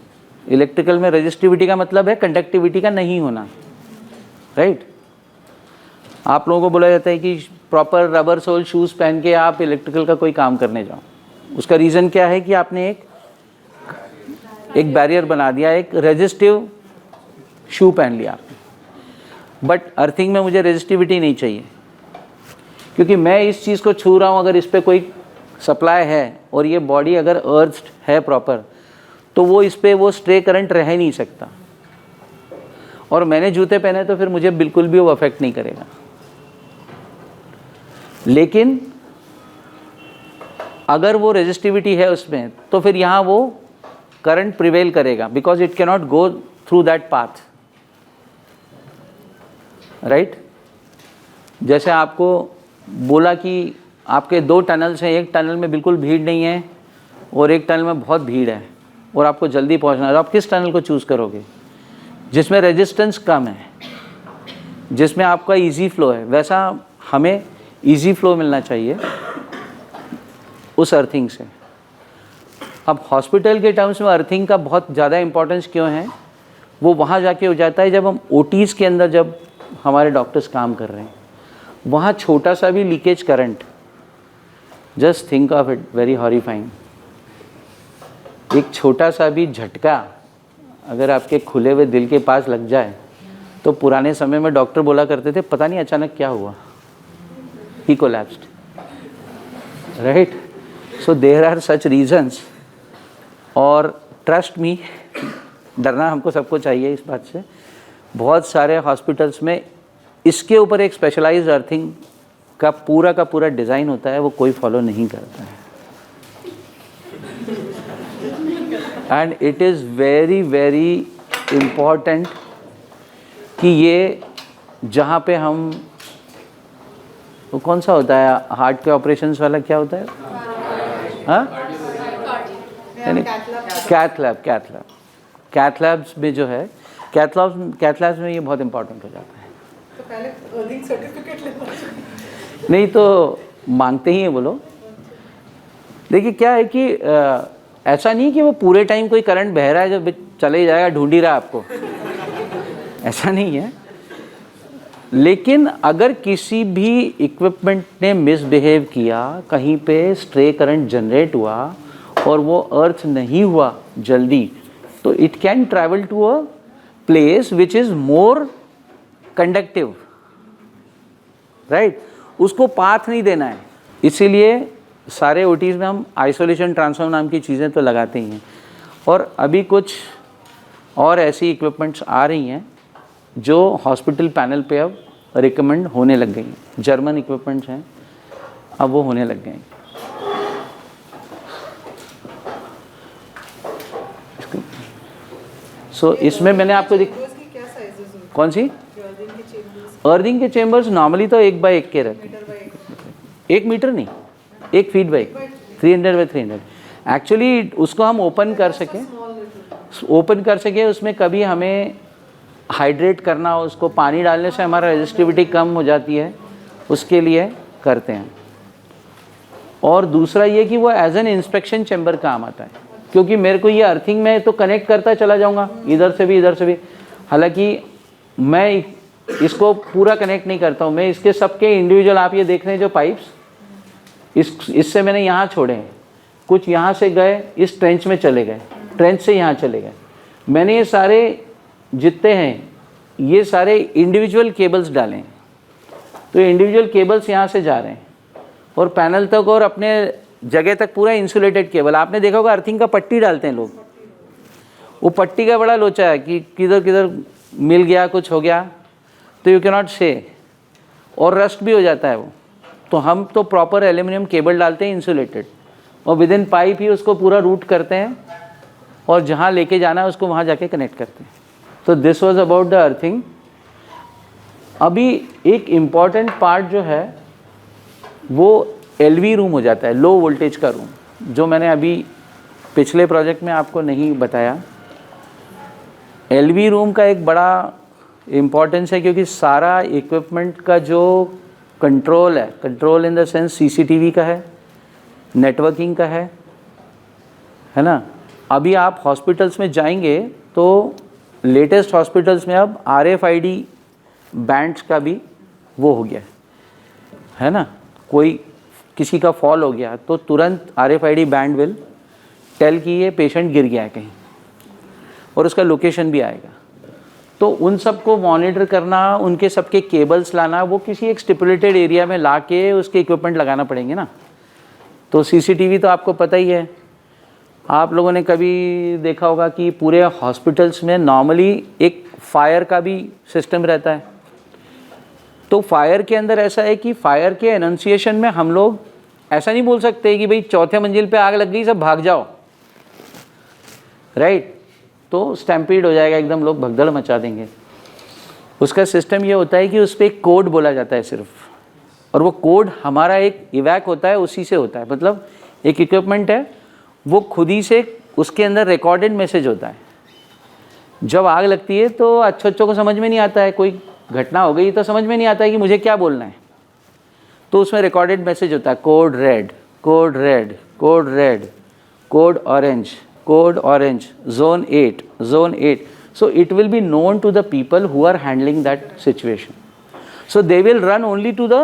इलेक्ट्रिकल में रेजिस्टिविटी का मतलब है कंडक्टिविटी का नहीं होना, राइट। आप लोगों को बोला जाता है कि प्रॉपर रबर सोल शूज़ पहन के आप इलेक्ट्रिकल का कोई काम करने जाओ। उसका रीज़न क्या है कि आपने एक बैरियर बना दिया, एक रेजिस्टिव शू पहन लिया आपने। बट अर्थिंग में मुझे रेजिस्टिविटी नहीं चाहिए, क्योंकि मैं इस चीज़ को छू रहा हूँ, अगर इस पर कोई सप्लाई है और ये बॉडी अगर अर्थ है प्रॉपर, तो वो इस पर वो स्ट्रे करंट रह ही नहीं सकता। और मैंने जूते पहने तो फिर मुझे बिल्कुल भी वो अफेक्ट नहीं करेगा। लेकिन अगर वो रेजिस्टिविटी है उसमें, तो फिर यहाँ वो करंट प्रिवेल करेगा, because it cannot go through that path, right. जैसे आपको बोला कि आपके 2 टनल्स हैं, एक टनल में बिल्कुल भीड़ नहीं है और एक टनल में बहुत भीड़ है, और आपको जल्दी पहुंचना है, तो आप किस टनल को चूज़ करोगे? जिसमें रेजिस्टेंस कम है, जिसमें आपका इजी फ्लो है। वैसा हमें इजी फ्लो मिलना चाहिए उस अर्थिंग से। अब हॉस्पिटल के टर्म्स में अर्थिंग का बहुत ज़्यादा इंपॉर्टेंस क्यों है? वो वहाँ जाके हो जाता है जब हम ओटीज़ के अंदर, जब हमारे डॉक्टर्स काम कर रहे हैं, वहाँ छोटा सा भी leakage current, just think of it, very horrifying. एक छोटा सा भी झटका अगर आपके खुले हुए दिल के पास लग जाए, तो पुराने समय में डॉक्टर बोला करते थे, पता नहीं अचानक क्या हुआ, he collapsed, right. So there are such reasons. और ट्रस्ट मी, डरना हमको सबको चाहिए इस बात से। बहुत सारे हॉस्पिटल्स में इसके ऊपर एक स्पेशलाइज्ड अर्थिंग का पूरा डिज़ाइन होता है, वो कोई फॉलो नहीं करता है। And it is very very important कि ये जहाँ पे हम, वो कौन सा होता है हार्ट के ऑपरेशंस वाला, क्या होता है, हाँ, यानी कैथ लैब्स में जो है, कैथ लैब्स में ये बहुत इंपॉर्टेंट हो जाता है। तो पहले अर्निंग सर्टिफिकेट लेना चाहिए। नहीं तो मांगते ही हैं वो लोग। देखिए क्या है कि ऐसा नहीं कि वो पूरे टाइम कोई करंट बह रहा है जो चले ही जाएगा, ढूंढ ही रहा है आपको, ऐसा नहीं है। लेकिन अगर किसी भी इक्विपमेंट ने मिसबिहेव किया, कहीं पे स्ट्रे करंट जनरेट हुआ और वो अर्थ नहीं हुआ जल्दी, तो it can travel to a place which is more conductive, right. उसको पाथ नहीं देना है। इसीलिए सारे ओटीज़ में हम आइसोलेशन ट्रांसफॉर्म नाम की चीज़ें तो लगाते ही हैं। और अभी कुछ और ऐसी इक्विपमेंट्स आ रही हैं जो हॉस्पिटल पैनल पे अब रिकमेंड होने लग गई हैं। जर्मन इक्विपमेंट्स हैं, अब वो होने लग गए हैं। इसमें मैंने आपको की क्या साइजेस होती है? कौन सी अर्निंग के चेंबर्स अर्थिंग के चेम्बर्स नॉर्मली तो 1 बाय 1 के रहते हैं। मीटर बाय 1 मीटर नहीं, 1 फीट बाई 300 बाई 300। एक्चुअली उसको हम ओपन कर सके, उसमें कभी हमें हाइड्रेट करना हो, उसको पानी डालने से हमारा रेजिस्टिविटी कम हो जाती है, उसके लिए करते हैं। और दूसरा ये कि वो एज एन इंस्पेक्शन चैम्बर काम आता है, क्योंकि मेरे को ये अर्थिंग में तो कनेक्ट करता चला जाऊंगा इधर से भी। हालांकि मैं इसको पूरा कनेक्ट नहीं करता हूँ, मैं इसके सबके इंडिविजुअल, आप ये देख रहे हैं जो पाइप्स, इससे मैंने यहाँ छोड़े हैं, कुछ यहाँ से गए इस ट्रेंच में चले गए, ट्रेंच से यहाँ चले गए। मैंने ये सारे जितने हैं ये सारे इंडिविजुअल केबल्स डाले हैं, तो इंडिविजुअल केबल्स यहाँ से जा रहे हैं और पैनल तक और अपने जगह तक पूरा इंसुलेटेड केबल। आपने देखा होगा अर्थिंग का पट्टी डालते हैं लोग, वो पट्टी का बड़ा लोचा है कि किधर किधर मिल गया, कुछ हो गया तो यू कैन नॉट से, और रस्ट भी हो जाता है वो। तो हम तो प्रॉपर एल्यूमिनियम केबल डालते हैं इंसुलेटेड, और विद इन पाइप ही उसको पूरा रूट करते हैं और जहाँ लेके जाना है उसको वहाँ जाके कनेक्ट करते हैं। तो this was about the earthing. अभी एक इम्पॉर्टेंट पार्ट जो है वो एलवी रूम हो जाता है, लो वोल्टेज का रूम, जो मैंने अभी पिछले प्रोजेक्ट में आपको नहीं बताया। एलवी रूम का एक बड़ा इम्पॉर्टेंस है, क्योंकि सारा इक्विपमेंट का जो कंट्रोल है, control in the sense CCTV का है, नेटवर्किंग का है ना, अभी आप हॉस्पिटल्स में जाएंगे तो लेटेस्ट हॉस्पिटल्स में अब RFID बैंड्स का भी वो हो गया है ना। कोई किसी का फॉल हो गया तो तुरंत RFID बैंड विल टेल कि ये पेशेंट गिर गया है कहीं, और उसका लोकेशन भी आएगा। तो उन सब को मॉनिटर करना, उनके सबके केबल्स लाना, वो किसी एक स्टिपुलेटेड एरिया में ला के उसके इक्विपमेंट लगाना पड़ेंगे ना। तो CCTV तो आपको पता ही है, आप लोगों ने कभी देखा होगा कि पूरे हॉस्पिटल्स में नॉर्मली एक फायर का भी सिस्टम रहता है। तो फायर के अंदर ऐसा है कि फायर के एनंसिएशन में हम लोग ऐसा नहीं बोल सकते कि भाई चौथे मंजिल पे आग लग गई सब भाग जाओ, राइट। तो स्टैम्पीड हो जाएगा एकदम, लोग भगदड़ मचा देंगे। उसका सिस्टम ये होता है कि उस पर एक कोड बोला जाता है सिर्फ, और वो कोड हमारा एक इवैक होता है, उसी से होता है। मतलब एक इक्विपमेंट है, वो खुद ही से उसके अंदर रिकॉर्डेड मैसेज होता है। जब आग लगती है तो अच्छों को समझ में नहीं आता है, कोई घटना हो गई तो समझ में नहीं आता है कि मुझे क्या बोलना है। तो उसमें रिकॉर्डेड मैसेज होता है, code red, code red, code red, code orange, code orange, zone 8, zone 8. So it will be known to the people who are handling that situation. So they will run only to the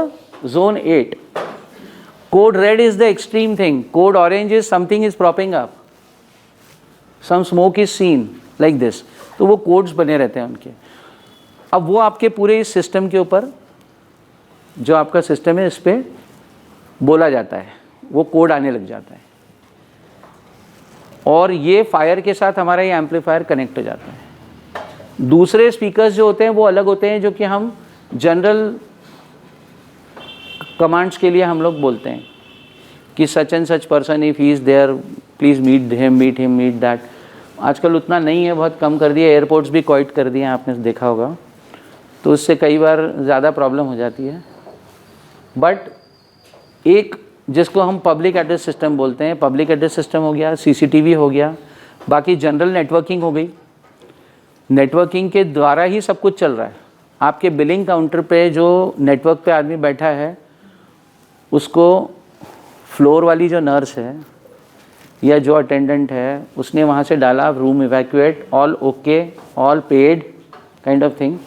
zone 8. Code red is the extreme thing. Code orange is something is propping up. Some smoke is seen like this. तो वो codes बने रहते हैं उनके। अब वो आपके पूरे इस सिस्टम के ऊपर, जो आपका सिस्टम है, इस पर बोला जाता है, वो कोड आने लग जाता है, और ये फायर के साथ हमारा ये एम्पलीफायर कनेक्ट हो जाता है। दूसरे स्पीकर्स जो होते हैं वो अलग होते हैं, जो कि हम जनरल कमांड्स के लिए हम लोग बोलते हैं कि such and such person if he is there please meet him, meet him, meet that. आजकल उतना नहीं है, बहुत कम कर दिया, एयरपोर्ट्स भी क्वाइट कर दिए हैं, आपने देखा होगा। तो उससे कई बार ज़्यादा प्रॉब्लम हो जाती है। बट एक जिसको हम पब्लिक एड्रेस सिस्टम बोलते हैं, पब्लिक एड्रेस सिस्टम हो गया, CCTV हो गया, बाकी जनरल नेटवर्किंग हो गई। नेटवर्किंग के द्वारा ही सब कुछ चल रहा है। आपके बिलिंग काउंटर पे जो नेटवर्क पे आदमी बैठा है, उसको फ्लोर वाली जो नर्स है या जो अटेंडेंट है, उसने वहाँ से डाला room evacuate, all okay, all paid kind of thing,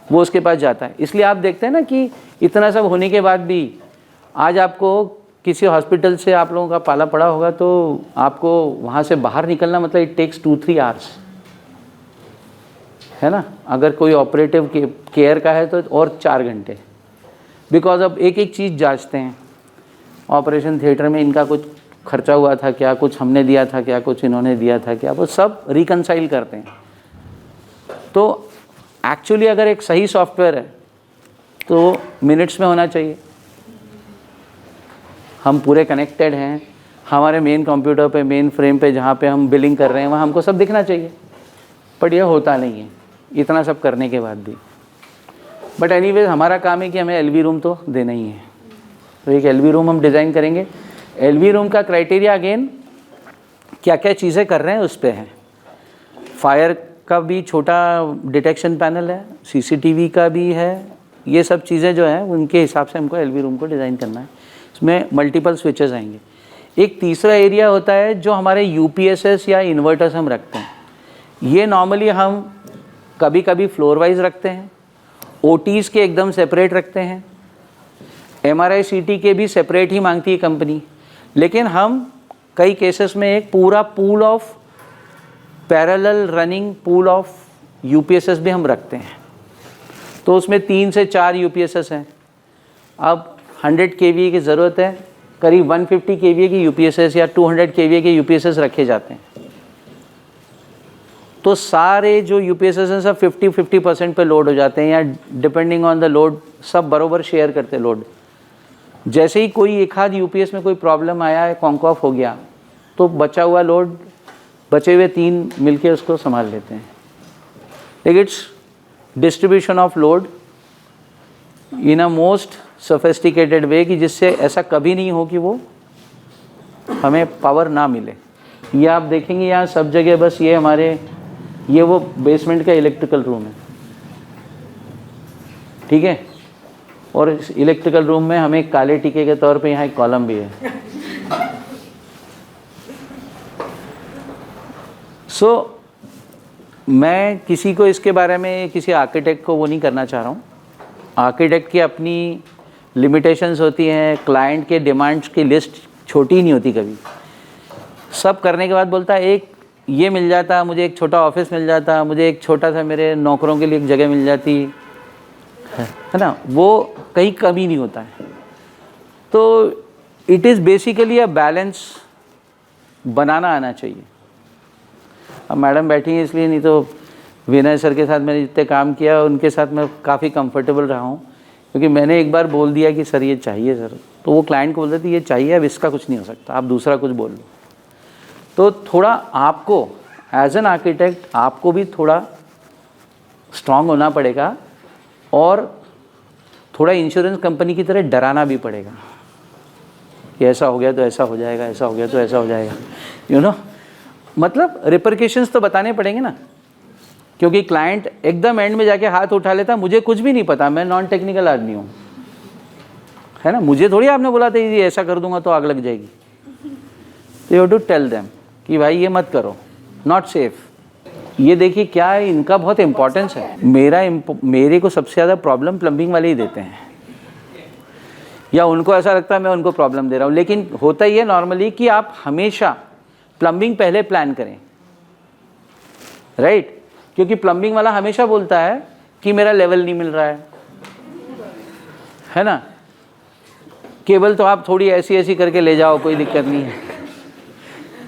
वो उसके पास जाता है। इसलिए आप देखते हैं ना कि इतना सब होने के बाद भी आज आपको किसी हॉस्पिटल से आप लोगों का पाला पड़ा होगा तो आपको वहाँ से बाहर निकलना मतलब इट टेक्स 2-3 आवर्स, है ना। अगर कोई ऑपरेटिव केयर का है तो और 4 घंटे, बिकॉज अब एक एक चीज़ जांचते हैं। ऑपरेशन थिएटर में इनका कुछ खर्चा हुआ था क्या, कुछ हमने दिया था क्या, कुछ इन्होंने दिया था क्या, वो सब रिकनसाइल करते हैं। तो एक्चुअली अगर एक सही सॉफ्टवेयर है तो मिनट्स में होना चाहिए। हम पूरे कनेक्टेड हैं, हमारे मेन कंप्यूटर पे, मेन फ्रेम पे जहाँ पे हम बिलिंग कर रहे हैं वहाँ हमको सब दिखना चाहिए, बट ये होता नहीं है इतना सब करने के बाद भी। बट एनीवेज हमारा काम है कि हमें LV रूम तो देना ही है। तो एक LV रूम हम डिज़ाइन करेंगे। LV रूम का क्राइटेरिया अगेन क्या क्या चीज़ें कर रहे हैं उस पर है। फायर का भी छोटा डिटेक्शन पैनल है, CCTV का भी है, ये सब चीज़ें जो हैं उनके हिसाब से हमको LV रूम को डिज़ाइन करना है। इसमें मल्टीपल स्विचेस आएंगे। एक तीसरा एरिया होता है जो हमारे UPSs या इन्वर्टर्स हम रखते हैं। ये नॉर्मली हम कभी कभी फ्लोर वाइज रखते हैं, OTs के एकदम सेपरेट रखते हैं, MRI CT के भी सेपरेट ही मांगती है कंपनी, लेकिन हम कई केसेस में एक पूरा pool of parallel running pool of UPSs भी हम रखते हैं। तो उसमें 3 से 4 UPSs हैं। अब 100 kVA की ज़रूरत है, करीब 150 kVA की UPSs या 200 kVA के UPSs रखे जाते हैं। तो सारे जो UPSs हैं सब 50% पे लोड हो जाते हैं, या डिपेंडिंग ऑन द लोड सब बरोबर शेयर करते हैं लोड। जैसे ही कोई एक आध UPS में कोई प्रॉब्लम आया है, कॉन्क ऑफ हो गया, तो बचा हुआ लोड, बचे हुए 3 मिलके उसको संभाल लेते हैं। लेकिन it's distribution of load in a most sophisticated way, कि जिससे ऐसा कभी नहीं हो कि वो हमें पावर ना मिले। ये आप देखेंगे यहाँ सब जगह बस ये हमारे, ये वो बेसमेंट का इलेक्ट्रिकल रूम है, ठीक है। और इस इलेक्ट्रिकल रूम में हमें काले टीके के तौर पे यहाँ एक कॉलम भी है। सो मैं किसी को इसके बारे में, किसी आर्किटेक्ट को वो नहीं करना चाह रहा हूँ। आर्किटेक्ट की अपनी लिमिटेशंस होती हैं, क्लाइंट के डिमांड्स की लिस्ट छोटी नहीं होती कभी। सब करने के बाद बोलता है एक ये मिल जाता, मुझे एक छोटा ऑफिस मिल जाता, मुझे एक छोटा सा मेरे नौकरों के लिए एक जगह मिल जाती है ना, वो कहीं कमी नहीं होता है। तो it is basically a balance बनाना आना चाहिए। अब मैडम बैठी हैं इसलिए, नहीं तो विनय सर के साथ मैंने जितने काम किया उनके साथ मैं काफ़ी कंफर्टेबल रहा हूँ, क्योंकि मैंने एक बार बोल दिया कि सर ये चाहिए सर, तो वो क्लाइंट को बोलते थे ये चाहिए, अब इसका कुछ नहीं हो सकता, आप दूसरा कुछ बोल लो। तो थोड़ा आपको एज एन आर्किटेक्ट आपको भी थोड़ा स्ट्रांग होना पड़ेगा और थोड़ा इंश्योरेंस कंपनी की तरह डराना भी पड़ेगा कि ऐसा हो गया तो ऐसा हो जाएगा, ऐसा हो गया तो ऐसा हो जाएगा, यू नो, मतलब रिपरकेशंस तो बताने पड़ेंगे ना, क्योंकि क्लाइंट एकदम एंड में जाके हाथ उठा लेता, मुझे कुछ भी नहीं पता, मैं नॉन टेक्निकल आदमी हूँ, है ना, मुझे थोड़ी आपने बोला था ये ऐसा कर दूंगा तो आग लग जाएगी। तो you have to tell them कि भाई ये मत करो, नॉट सेफ। ये देखिए क्या है, इनका बहुत इंपॉर्टेंस है। मेरे को सबसे ज़्यादा प्रॉब्लम प्लम्बिंग वाले ही देते हैं, या उनको ऐसा लगता है मैं उनको प्रॉब्लम दे रहा हूँ। लेकिन होता ही है नॉर्मली कि आप हमेशा प्लम्बिंग पहले प्लान करें, राइट? क्योंकि प्लम्बिंग वाला हमेशा बोलता है कि मेरा लेवल नहीं मिल रहा है ना, केबल तो आप थोड़ी ऐसी ऐसी करके ले जाओ, कोई दिक्कत नहीं है,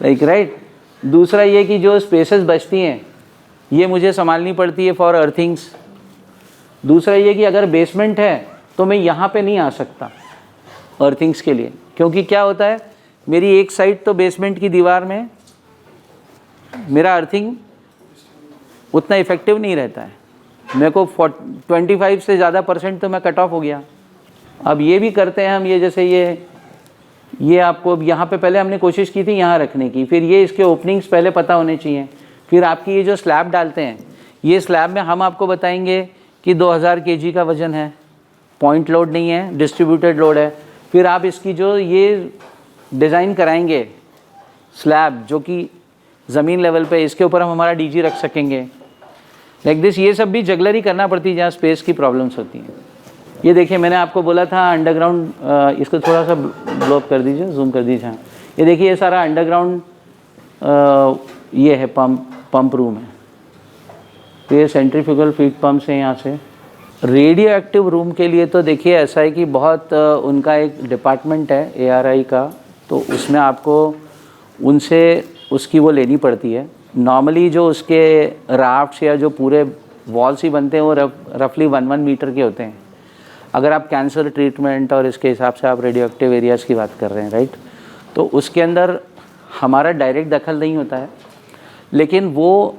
लाइक राइट। दूसरा ये कि जो स्पेसेस बचती हैं ये मुझे संभालनी पड़ती है फॉर अर्थिंग्स। दूसरा ये कि अगर बेसमेंट है तो मैं यहाँ पे नहीं आ सकता अर्थिंग्स के लिए, क्योंकि क्या होता है मेरी एक साइड तो बेसमेंट की दीवार में मेरा अर्थिंग उतना इफेक्टिव नहीं रहता है, मेरे को 25 से ज़्यादा % तो मैं कट ऑफ हो गया। अब ये भी करते हैं हम, ये जैसे ये आपको यहाँ पे पहले हमने कोशिश की थी यहाँ रखने की, फिर ये इसके ओपनिंग्स पहले पता होने चाहिए। फिर आपकी ये जो स्लैब डालते हैं, ये स्लैब में हम आपको बताएंगे कि 2000 kg का वज़न है, पॉइंट लोड नहीं है, डिस्ट्रीब्यूटेड लोड है। फिर आप इसकी जो ये डिज़ाइन कराएंगे स्लैब जो कि ज़मीन लेवल पे, इसके ऊपर हम हमारा डीजी रख सकेंगे, लाइक दिस। ये सब भी जगलरी करना पड़ती है जहाँ स्पेस की प्रॉब्लम्स होती हैं। ये देखिए मैंने आपको बोला था अंडरग्राउंड, इसको थोड़ा सा ब्लॉक कर दीजिए, जूम कर दीजिए। हाँ, ये देखिए ये सारा अंडरग्राउंड ये है पंप रूम है। तो ये सेंट्रीफ्यूगल फीड पम्प्स हैं यहाँ से। रेडियो एक्टिव रूम के लिए तो देखिए ऐसा है कि बहुत उनका एक डिपार्टमेंट है ARI का, तो उसमें आपको उनसे उसकी वो लेनी पड़ती है। नॉर्मली जो उसके राफ्ट्स या जो पूरे वॉल्स ही बनते हैं वो रफली 1 मीटर के होते हैं। अगर आप कैंसर ट्रीटमेंट और इसके हिसाब से आप रेडियो एक्टिव एरियाज़ की बात कर रहे हैं, राइट, तो उसके अंदर हमारा डायरेक्ट दखल नहीं होता है, लेकिन वो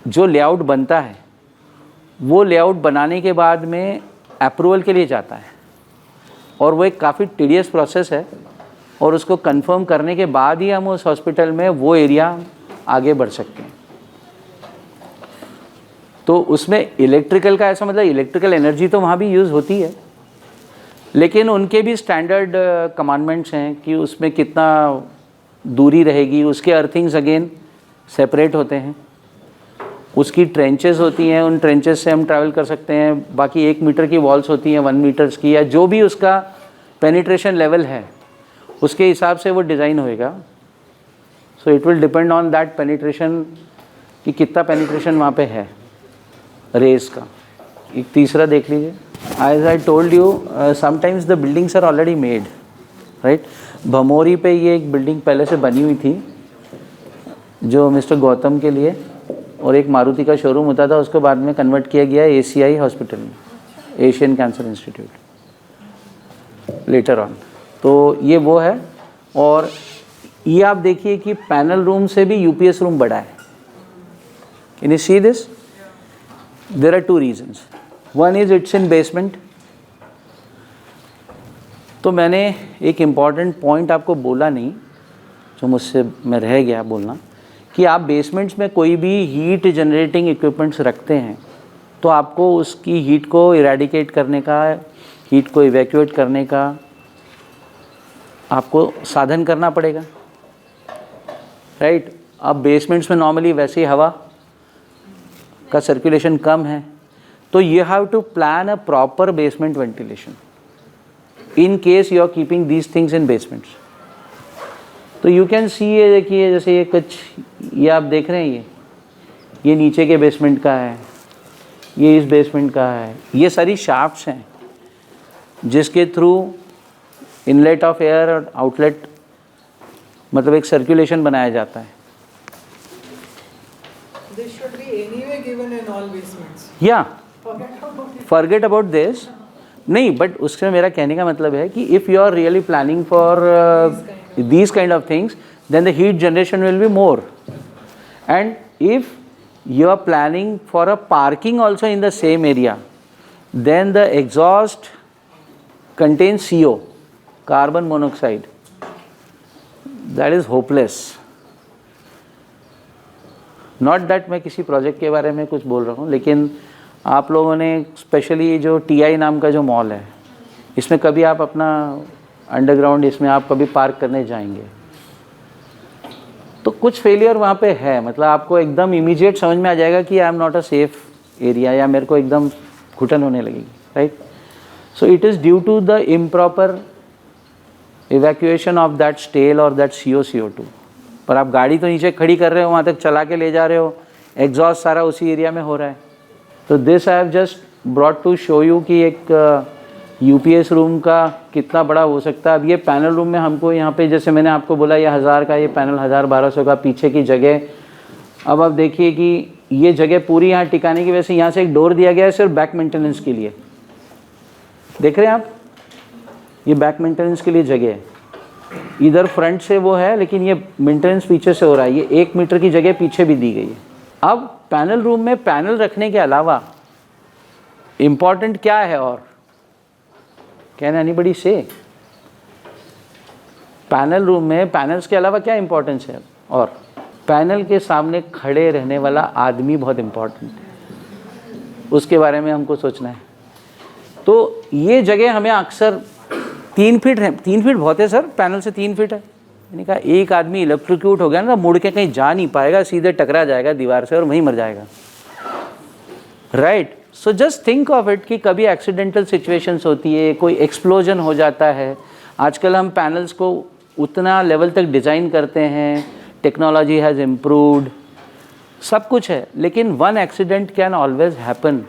जो लेआउट बनता है वो लेआउट बनाने के बाद में अप्रूवल के लिए जाता है, और वो एक काफ़ी टीडियस प्रोसेस है, और उसको कंफर्म करने के बाद ही हम उस हॉस्पिटल में वो एरिया आगे बढ़ सकते हैं। तो उसमें इलेक्ट्रिकल का ऐसा मतलब इलेक्ट्रिकल एनर्जी तो वहाँ भी यूज़ होती है, लेकिन उनके भी स्टैंडर्ड कमांडमेंट्स हैं कि उसमें कितना दूरी रहेगी, उसके अर्थिंग्स अगेन सेपरेट होते हैं, उसकी ट्रेंचेस होती हैं, उन ट्रेंचेस से हम ट्रैवल कर सकते हैं। बाकी 1 मीटर की वॉल्स होती हैं, 1 मीटर्स की, या जो भी उसका पेनिट्रेशन लेवल है उसके हिसाब से वो डिज़ाइन होएगा। So it will depend on that penetration कि कितना पेनिट्रेशन वहाँ पे है रेस का। एक तीसरा देख लीजिए, as I told you sometimes the buildings are already made, right. भमोरी पे ये एक बिल्डिंग पहले से बनी हुई थी जो मिस्टर गौतम के लिए, और एक मारुति का शोरूम होता था, उसको बाद में कन्वर्ट किया गया ACI हॉस्पिटल में, Asian cancer institute later on. तो ये वो है। और ये आप देखिए कि पैनल रूम से भी UPS रूम बड़ा है। Can you see this? There are 2 reasons. One is it's in basement. तो मैंने एक इम्पॉर्टेंट पॉइंट आपको बोला नहीं, जो मुझसे मैं रह गया बोलना, कि आप बेसमेंट्स में कोई भी हीट जनरेटिंग इक्विपमेंट्स रखते हैं तो आपको उसकी हीट को इरेडिकेट करने का, हीट को इवैक्यूएट करने का आपको साधन करना पड़ेगा, राइट। अब बेसमेंट्स में नॉर्मली वैसे ही हवा का सर्कुलेशन कम है, तो you have to plan a proper basement ventilation in case you are keeping these things in basements. तो यू कैन सी, ये देखिए जैसे ये कुछ, ये आप देख रहे हैं, ये नीचे के बेसमेंट का है, ये इस बेसमेंट का है, ये सारी शाफ्ट्स हैं जिसके थ्रू इनलेट ऑफ एयर और आउटलेट मतलब एक सर्कुलेशन बनाया जाता है। This should be anyway given in all basements. या Forget about it. Forget about this, नहीं, बट उससे मेरा कहने का मतलब है कि if you are really planning for these kind of things, then the heat generation will be more. And if you are planning for a parking also in the same area, then the exhaust contains CO, carbon monoxide. That is hopeless. Not that मैं किसी project के बारे में कुछ बोल रहा हूँ, लेकिन आप लोगों ने स्पेशली जो TI नाम का जो मॉल है, इसमें कभी आप अपना अंडरग्राउंड, इसमें आप कभी पार्क करने जाएंगे तो कुछ फेलियर वहाँ पे है, मतलब आपको एकदम इमीडिएट समझ में आ जाएगा कि I am not a safe area, या मेरे को एकदम घुटन होने लगेगी, right. So it is due to the improper evacuation of that stale और दैट CO2। पर आप गाड़ी तो नीचे खड़ी कर रहे हो, वहाँ तक चला के ले जा रहे हो, एग्जॉस्ट सारा उसी एरिया में हो रहा है। तो this I have just brought to show you कि एक UPS रूम का कितना बड़ा हो सकता है। अब ये पैनल रूम में हमको यहाँ पे, जैसे मैंने आपको बोला, ये 1000 का, ये पैनल 1000-1200 का, पीछे की जगह। अब आप देखिए कि ये जगह पूरी यहाँ टिकाने की वजह से यहाँ से एक डोर दिया गया है सिर्फ बैक मेंटेनेंस के लिए। देख रहे हैं आप, ये बैक मेंटेनेंस के लिए जगह है। इधर फ्रंट से वो है, लेकिन ये मेंटेनेंस पीछे से हो रहा है। ये 1 मीटर की जगह पीछे भी दी गई है। अब पैनल रूम में पैनल रखने के अलावा इम्पॉर्टेंट क्या है, और कैन एनीबडी से? पैनल रूम में पैनल्स के अलावा क्या इंपॉर्टेंस है? और पैनल के सामने खड़े रहने वाला आदमी बहुत इम्पॉर्टेंट है, उसके बारे में हमको सोचना है। तो ये जगह हमें अक्सर 3 फीट है, 3 फीट बहुत है सर, पैनल से 3 फीट है। मैंने कहा एक आदमी इलेक्ट्रोक्यूट हो गया ना, मुड़ के कहीं जा नहीं पाएगा, सीधे टकरा जाएगा दीवार से और वहीं मर जाएगा, right. So just think of it कि कभी एक्सीडेंटल सिचुएशंस होती है, कोई एक्सप्लोजन हो जाता है। आजकल हम पैनल्स को उतना लेवल तक डिज़ाइन करते हैं, टेक्नोलॉजी हैज़ इम्प्रूव्ड, सब कुछ है, लेकिन one accident can always happen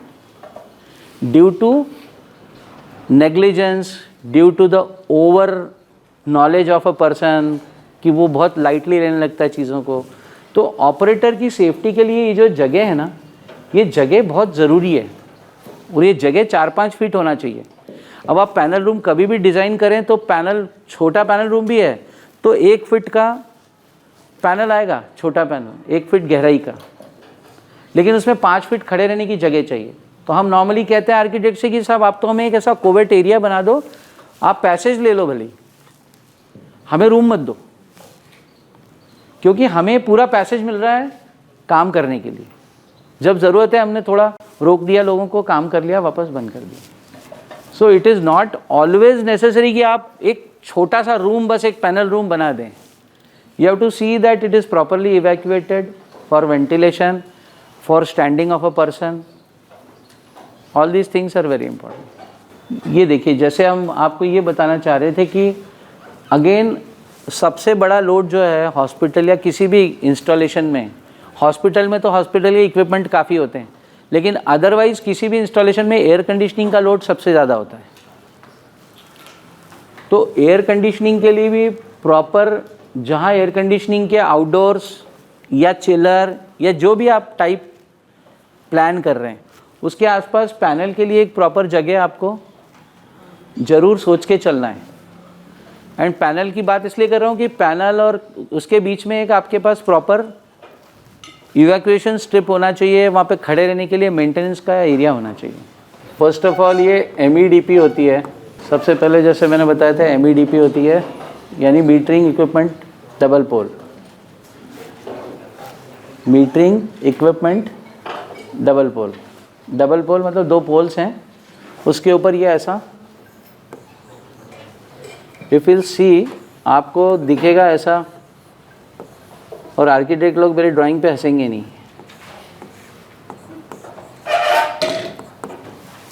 due to negligence, due to the over knowledge of a person, कि वो बहुत लाइटली लेने लगता है चीज़ों को। तो ऑपरेटर की सेफ्टी के लिए ये जो जगह है ना, ये जगह बहुत ज़रूरी है, और ये जगह 4-5 फीट होना चाहिए। अब आप पैनल रूम कभी भी डिज़ाइन करें तो पैनल, छोटा पैनल रूम भी है तो 1 फीट का पैनल आएगा, छोटा पैनल 1 फीट गहराई का, लेकिन उसमें 5 फीट खड़े रहने की जगह चाहिए। तो हम नॉर्मली कहते हैं आर्किटेक्ट से कि साहब आप तो हमें एक ऐसा कोवेट एरिया बना दो, आप पैसेज ले लो भले, हमें रूम मत दो, क्योंकि हमें पूरा पैसेज मिल रहा है काम करने के लिए। जब ज़रूरत है हमने थोड़ा रोक दिया, लोगों को काम कर लिया, वापस बंद कर दिया। सो it is not always necessary कि आप एक छोटा सा रूम, बस एक पैनल रूम बना दें। You have to see that it is properly evacuated for ventilation, for standing of a person, all these things are very important. ये देखिए, जैसे हम आपको ये बताना चाह रहे थे कि अगेन सबसे बड़ा लोड जो है हॉस्पिटल या किसी भी इंस्टॉलेशन में, हॉस्पिटल में तो हॉस्पिटल के इक्विपमेंट काफ़ी होते हैं, लेकिन अदरवाइज़ किसी भी इंस्टॉलेशन में एयर कंडीशनिंग का लोड सबसे ज़्यादा होता है। तो एयर कंडीशनिंग के लिए भी प्रॉपर, जहाँ एयर कंडीशनिंग के आउटडोर्स या चिलर या जो भी आप टाइप प्लान कर रहे हैं, उसके आसपास पैनल के लिए एक प्रॉपर जगह आपको ज़रूर सोच के चलना है। एंड पैनल की बात इसलिए कर रहा हूँ कि पैनल और उसके बीच में एक आपके पास प्रॉपर इवैक्यूएशन स्ट्रिप होना चाहिए, वहाँ पे खड़े रहने के लिए मेंटेनेंस का एरिया होना चाहिए। फर्स्ट ऑफ ऑल ये MEDP होती है, सबसे पहले जैसे मैंने बताया था MEDP होती है, यानी metering equipment double pole. Metering equipment double pole, double pole मतलब 2 पोल्स हैं, उसके ऊपर ये ऐसा, इफ विल सी आपको दिखेगा ऐसा और आर्किटेक्ट लोग मेरी ड्राइंग पे हंसेंगे नहीं,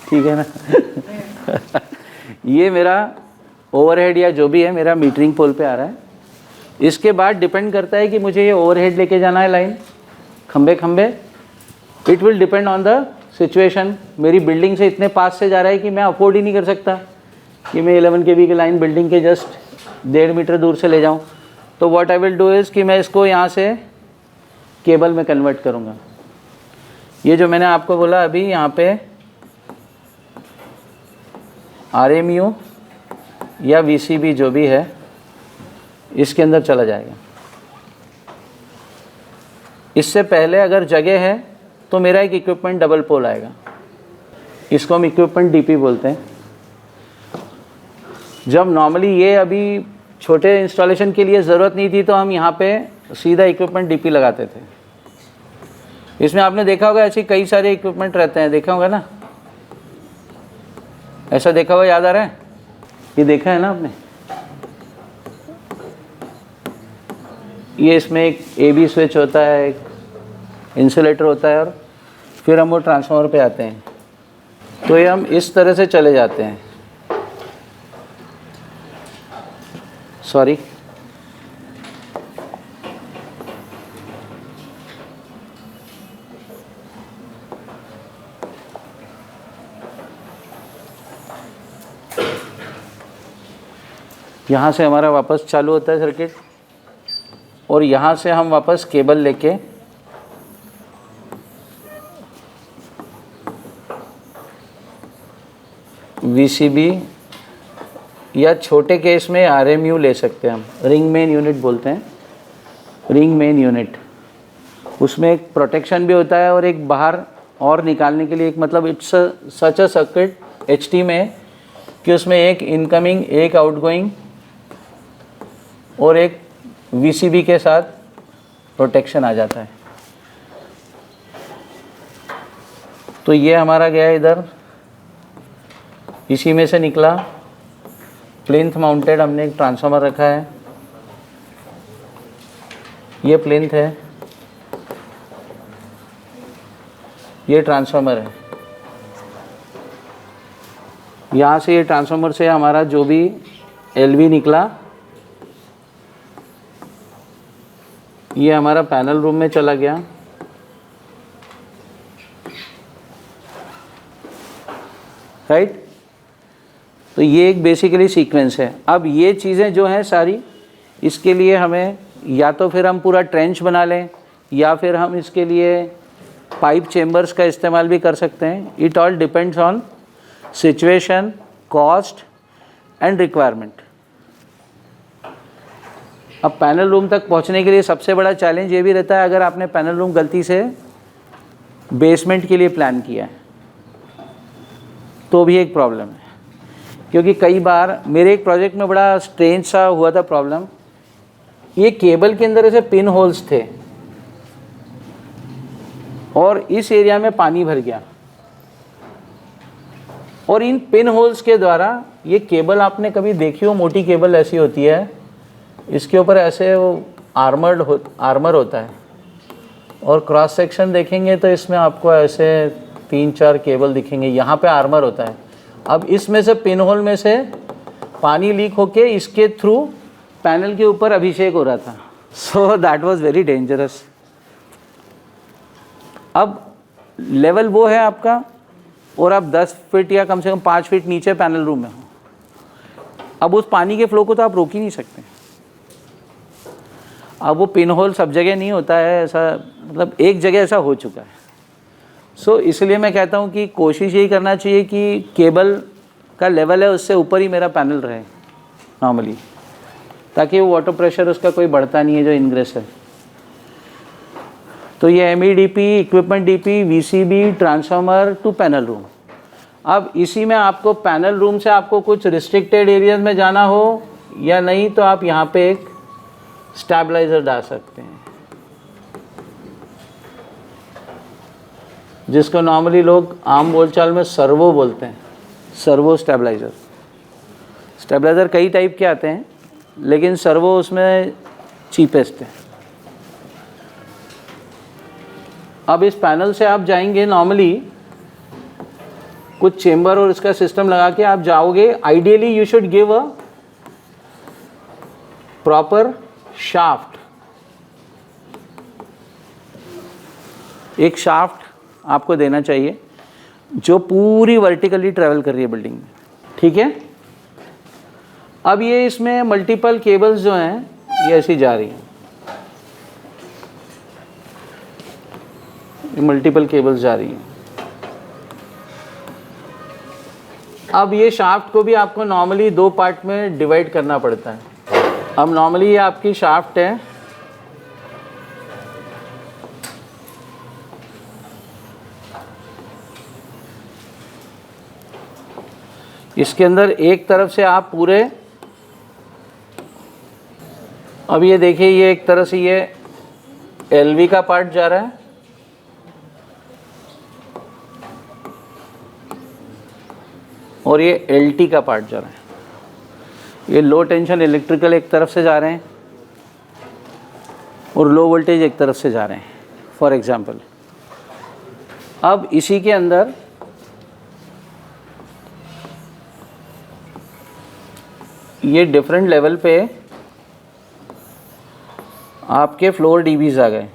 ठीक है ना। ये मेरा ओवरहेड या जो भी है मेरा मीटरिंग पोल पे आ रहा है। इसके बाद डिपेंड करता है कि मुझे ये ओवरहेड लेके जाना है लाइन, खंबे खंबे, it will depend on the situation. मेरी बिल्डिंग से इतने पास से जा रहा है कि मैं अफोर्ड ही नहीं कर सकता कि मैं 11 kV की लाइन बिल्डिंग के जस्ट 1.5 मीटर दूर से ले जाऊं। तो what I will do is कि मैं इसको यहाँ से केबल में कन्वर्ट करूँगा। ये जो मैंने आपको बोला अभी यहाँ पे RMU या VCB जो भी है इसके अंदर चला जाएगा। इससे पहले अगर जगह है तो मेरा एक इक्विपमेंट डबल पोल आएगा, इसको हम इक्विपमेंट DP बोलते हैं। जब नॉर्मली ये अभी छोटे इंस्टॉलेशन के लिए ज़रूरत नहीं थी तो हम यहाँ पे सीधा इक्विपमेंट DP लगाते थे। इसमें आपने देखा होगा ऐसे कई सारे इक्विपमेंट रहते हैं, देखा होगा ना, ऐसा देखा हुआ याद आ रहा है? ये देखा है ना आपने? ये इसमें एक AB स्विच होता है, एक इंसुलेटर होता है और फिर हम वो ट्रांसफार्मर पे आते हैं। तो ये हम इस तरह से चले जाते हैं। सॉरी, यहाँ से हमारा वापस चालू होता है सर्किट और यहाँ से हम वापस केबल लेके VCB या छोटे केस में RMU ले सकते हैं हम, रिंग मेन यूनिट बोलते हैं, रिंग मेन यूनिट। उसमें एक प्रोटेक्शन भी होता है और एक बाहर और निकालने के लिए एक, मतलब it's such a circuit HT में कि उसमें एक इनकमिंग, एक आउटगोइंग और एक VCB के साथ प्रोटेक्शन आ जाता है। तो ये हमारा गया इधर, इसी में से निकला। प्लिंथ माउंटेड हमने एक ट्रांसफार्मर रखा है, ये प्लिंथ है, ये ट्रांसफार्मर है। यहाँ से ये ट्रांसफार्मर से हमारा जो भी LV निकला ये हमारा पैनल रूम में चला गया। राइट, तो ये एक बेसिकली सीक्वेंस है। अब ये चीज़ें जो हैं सारी, इसके लिए हमें या तो फिर हम पूरा ट्रेंच बना लें या फिर हम इसके लिए पाइप चेम्बर्स का इस्तेमाल भी कर सकते हैं। It all depends on situation, cost and requirement. अब पैनल रूम तक पहुंचने के लिए सबसे बड़ा चैलेंज ये भी रहता है, अगर आपने पैनल रूम गलती से बेसमेंट के लिए प्लान किया है तो भी एक प्रॉब्लम है। क्योंकि कई बार मेरे एक प्रोजेक्ट में बड़ा स्ट्रेंज सा हुआ था प्रॉब्लम, ये केबल के अंदर ऐसे पिन होल्स थे और इस एरिया में पानी भर गया और इन पिन होल्स के द्वारा ये केबल, आपने कभी देखी हो मोटी केबल ऐसी होती है, इसके ऊपर ऐसे वो आर्मर होता है और क्रॉस सेक्शन देखेंगे तो इसमें आपको ऐसे 3-4 केबल दिखेंगे, यहाँ पे आर्मर होता है। अब इसमें से पिन होल में से पानी लीक होके इसके थ्रू पैनल के ऊपर अभिषेक हो रहा था। So that was very dangerous. अब लेवल वो है आपका और आप 10 फीट या कम से कम 5 फीट नीचे पैनल रूम में हो। अब उस पानी के फ्लो को तो आप रोक ही नहीं सकते। अब वो पिन होल सब जगह नहीं होता है ऐसा, मतलब एक जगह ऐसा हो चुका है। सो इसलिए मैं कहता हूँ कि कोशिश यही करना चाहिए कि केबल का लेवल है उससे ऊपर ही मेरा पैनल रहे नॉर्मली, ताकि वो वाटर प्रेशर उसका कोई बढ़ता नहीं है जो इनग्रेस है। तो ये MEDP, equipment DP, VCB, transformer to panel room. अब इसी में आपको पैनल रूम से आपको कुछ रिस्ट्रिक्टेड एरियाज में जाना हो या नहीं तो आप यहाँ पे एक स्टेबलाइजर डाल सकते हैं, जिसको नॉर्मली लोग आम बोलचाल में सर्वो बोलते हैं, सर्वो स्टेबलाइजर। स्टेबलाइजर कई टाइप के आते हैं लेकिन सर्वो उसमें चीपेस्ट है। अब इस पैनल से आप जाएंगे, नॉर्मली कुछ चेम्बर और इसका सिस्टम लगा के आप जाओगे. Ideally you should give a proper shaft. एक शाफ्ट आपको देना चाहिए जो पूरी वर्टिकली ट्रेवल कर रही है बिल्डिंग में. ठीक है. अब ये इसमें मल्टीपल केबल्स जो हैं ये ऐसी जा रही हैं, ये मल्टीपल केबल्स जा रही हैं. अब ये शाफ्ट को भी आपको नॉर्मली 2 पार्ट में डिवाइड करना पड़ता है. अब नॉर्मली ये आपकी शाफ्ट है, इसके अंदर एक तरफ से आप पूरे, अब ये देखिए ये एक तरह से ये एलवी का पार्ट जा रहा है और ये एलटी का पार्ट जा रहा है. ये लो टेंशन इलेक्ट्रिकल एक तरफ से जा रहे हैं और लो वोल्टेज एक तरफ से जा रहे हैं, फॉर एग्जांपल. अब इसी के अंदर ये डिफरेंट लेवल पे आपके फ्लोर डीबीज आ गए.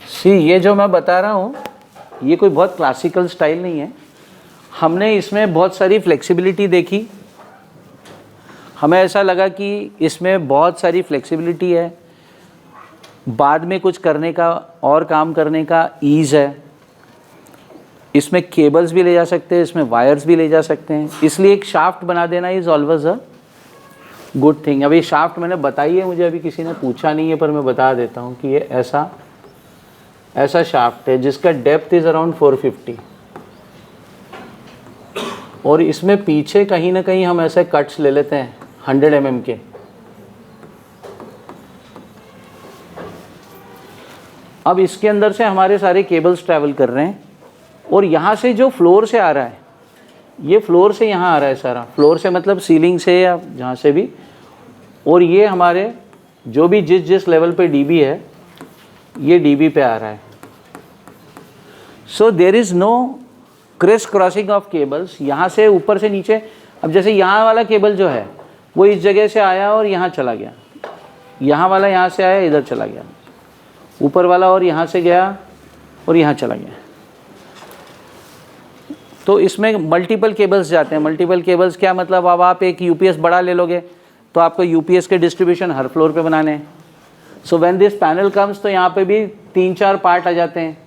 सी, ये जो मैं बता रहा हूँ ये कोई बहुत क्लासिकल स्टाइल नहीं है. हमने इसमें बहुत सारी फ्लेक्सिबिलिटी देखी. हमें ऐसा लगा कि इसमें बहुत सारी फ्लेक्सिबिलिटी है, बाद में कुछ करने का और काम करने का ईज़ है. इसमें केबल्स भी ले जा सकते हैं, इसमें वायर्स भी ले जा सकते हैं, इसलिए एक शाफ्ट बना देना is always a good thing. अभी शाफ्ट मैंने बताई है, मुझे अभी किसी ने पूछा नहीं है पर मैं बता देता हूँ कि ये ऐसा शाफ्ट है जिसका डेप्थ इज़ अराउंड 450 और इसमें पीछे कहीं ना कहीं हम ऐसे कट्स ले लेते हैं 100 mm के. अब इसके अंदर से हमारे सारे केबल्स ट्रैवल कर रहे हैं और यहाँ से जो फ्लोर से आ रहा है, ये फ्लोर से यहाँ आ रहा है सारा. फ्लोर से मतलब सीलिंग से या जहाँ से भी. और ये हमारे जो भी जिस लेवल पे डीबी है ये डीबी पे आ रहा है. So there is no criss crossing of cables. यहाँ से ऊपर से नीचे, अब जैसे यहाँ वाला केबल जो है वो इस जगह से आया और यहाँ चला गया, यहाँ वाला यहाँ से आया इधर चला गया, ऊपर वाला और यहाँ से गया और यहाँ चला गया. तो इसमें मल्टीपल केबल्स जाते हैं. मल्टीपल केबल्स क्या मतलब, अब आप एक यूपीएस बड़ा ले लोगे तो आपको यूपीएस के डिस्ट्रीब्यूशन हर फ्लोर पे बनाने हैं. So when this panel comes तो यहाँ पे भी 3-4 पार्ट आ जाते हैं.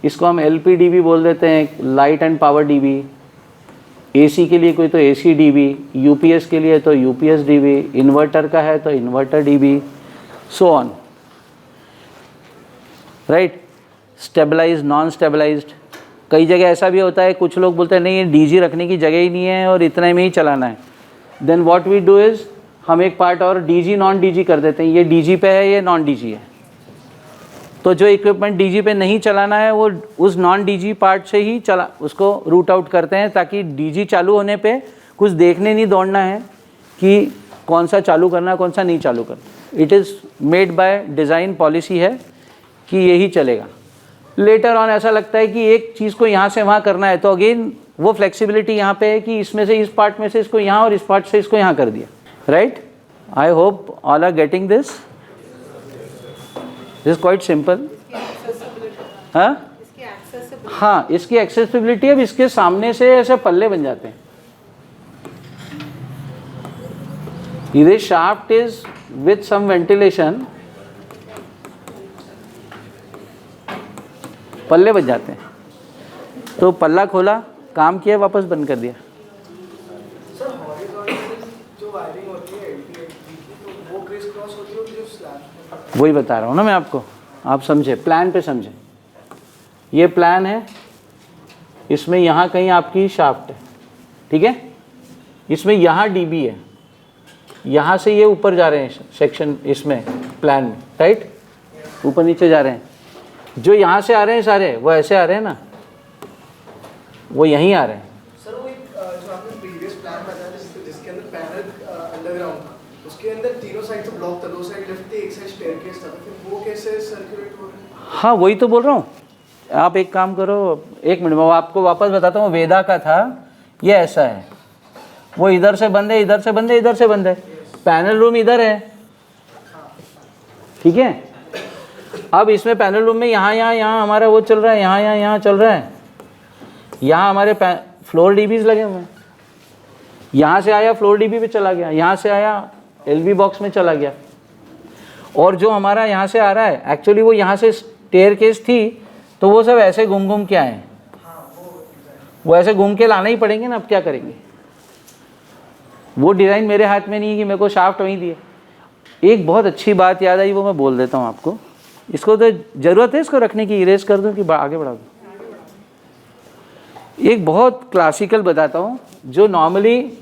इसको हम एलपीडीबी बोल देते हैं, light and power dB. AC के लिए कोई तो एसी डीबी, यूपीएस के लिए तो यूपीएस डीबी, इन्वर्टर का है तो inverter DB, so on. Right. Stabilised, non stabilised. कई जगह ऐसा भी होता है, कुछ लोग बोलते हैं नहीं ये डीजी रखने की जगह ही नहीं है और इतने में ही चलाना है. Then what we do is हम एक पार्ट और डीजी नॉन डीजी कर देते हैं. ये डीजी पे है, ये नॉन डीजी है. तो जो इक्विपमेंट डीजी पे नहीं चलाना है वो उस नॉन डीजी पार्ट से ही उसको रूट आउट करते हैं, ताकि डीजी चालू होने पे कुछ देखने नहीं दौड़ना है कि कौन सा चालू करना है कौन सा नहीं चालू करना. It is made by design, policy है कि यही चलेगा. लेटर ऑन ऐसा लगता है कि एक चीज़ को यहाँ से वहाँ करना है तो अगेन वो फ्लेक्सिबिलिटी यहाँ पे है कि इसमें से इस पार्ट में से इसको यहाँ और इस पार्ट से इसको यहाँ कर दिया. Right. I hope all are getting this. This quite simple. हाँ, इसकी एक्सेसिबिलिटी. अब इसके सामने से ऐसे पल्ले बन जाते हैं. ये shaft is with some ventilation, पल्ले बच जाते हैं. तो पल्ला खोला, काम किया, वापस बंद कर दिया. सर हॉरिजॉन्टल जो वायरिंग होती है एलटी तो वो क्रिस क्रॉस होती है जो स्लैब. वही बता रहा हूँ ना मैं आपको, आप समझे, प्लान पे समझे. ये प्लान है, इसमें यहाँ कहीं आपकी शाफ्ट है, ठीक है. इसमें यहाँ डीबी है, यहाँ से ये ऊपर जा रहे हैं सेक्शन, इसमें प्लान में राइट, ऊपर नीचे जा रहे हैं. जो यहाँ से आ रहे हैं सारे वो ऐसे आ रहे हैं ना, वो यहीं आ रहे हैं. सर वो एक जो आपने प्रीवियस प्लान बताया जिसके अंदर पैनल अंडरग्राउंड था, उसके अंदर तीनों साइड तो ब्लॉक था, 2 साइड लिफ्ट थी, एक साइड स्टेयरकेस था, फिर वो कैसे सर्कुलेट हो रहा है? हाँ वही तो बोल रहा हूँ। आप एक काम करो, 1 मिनट मैं आपको वापस बताता हूँ। वेदा का था, ये ऐसा है, वो इधर से बंद है, इधर से बंद है, इधर से बंद है, पैनल रूम इधर है, ठीक है। अब इसमें पैनल रूम में यहाँ हमारा वो चल रहा है, यहाँ चल रहा है, यहाँ हमारे फ्लोर डीबीज लगे हुए हैं, यहाँ से आया फ्लोर डीबी पे चला गया, यहाँ से आया एलवी बॉक्स में चला गया, और जो हमारा यहाँ से आ रहा है एक्चुअली वो यहाँ से स्टेयरकेस थी, तो वो सब ऐसे घूम के आए, वो ऐसे घूम के लाना ही पड़ेंगे ना, अब क्या करेंगे। वो डिज़ाइन मेरे हाथ में नहीं है कि मेरे को शाफ्ट वहीं दिए। एक बहुत अच्छी बात याद आई, वो मैं बोल देता हूँ आपको, इसको तो ज़रूरत है इसको रखने की, इरेज कर दूँ कि आगे बढ़ा दूँ। एक बहुत क्लासिकल बताता हूँ जो नॉर्मली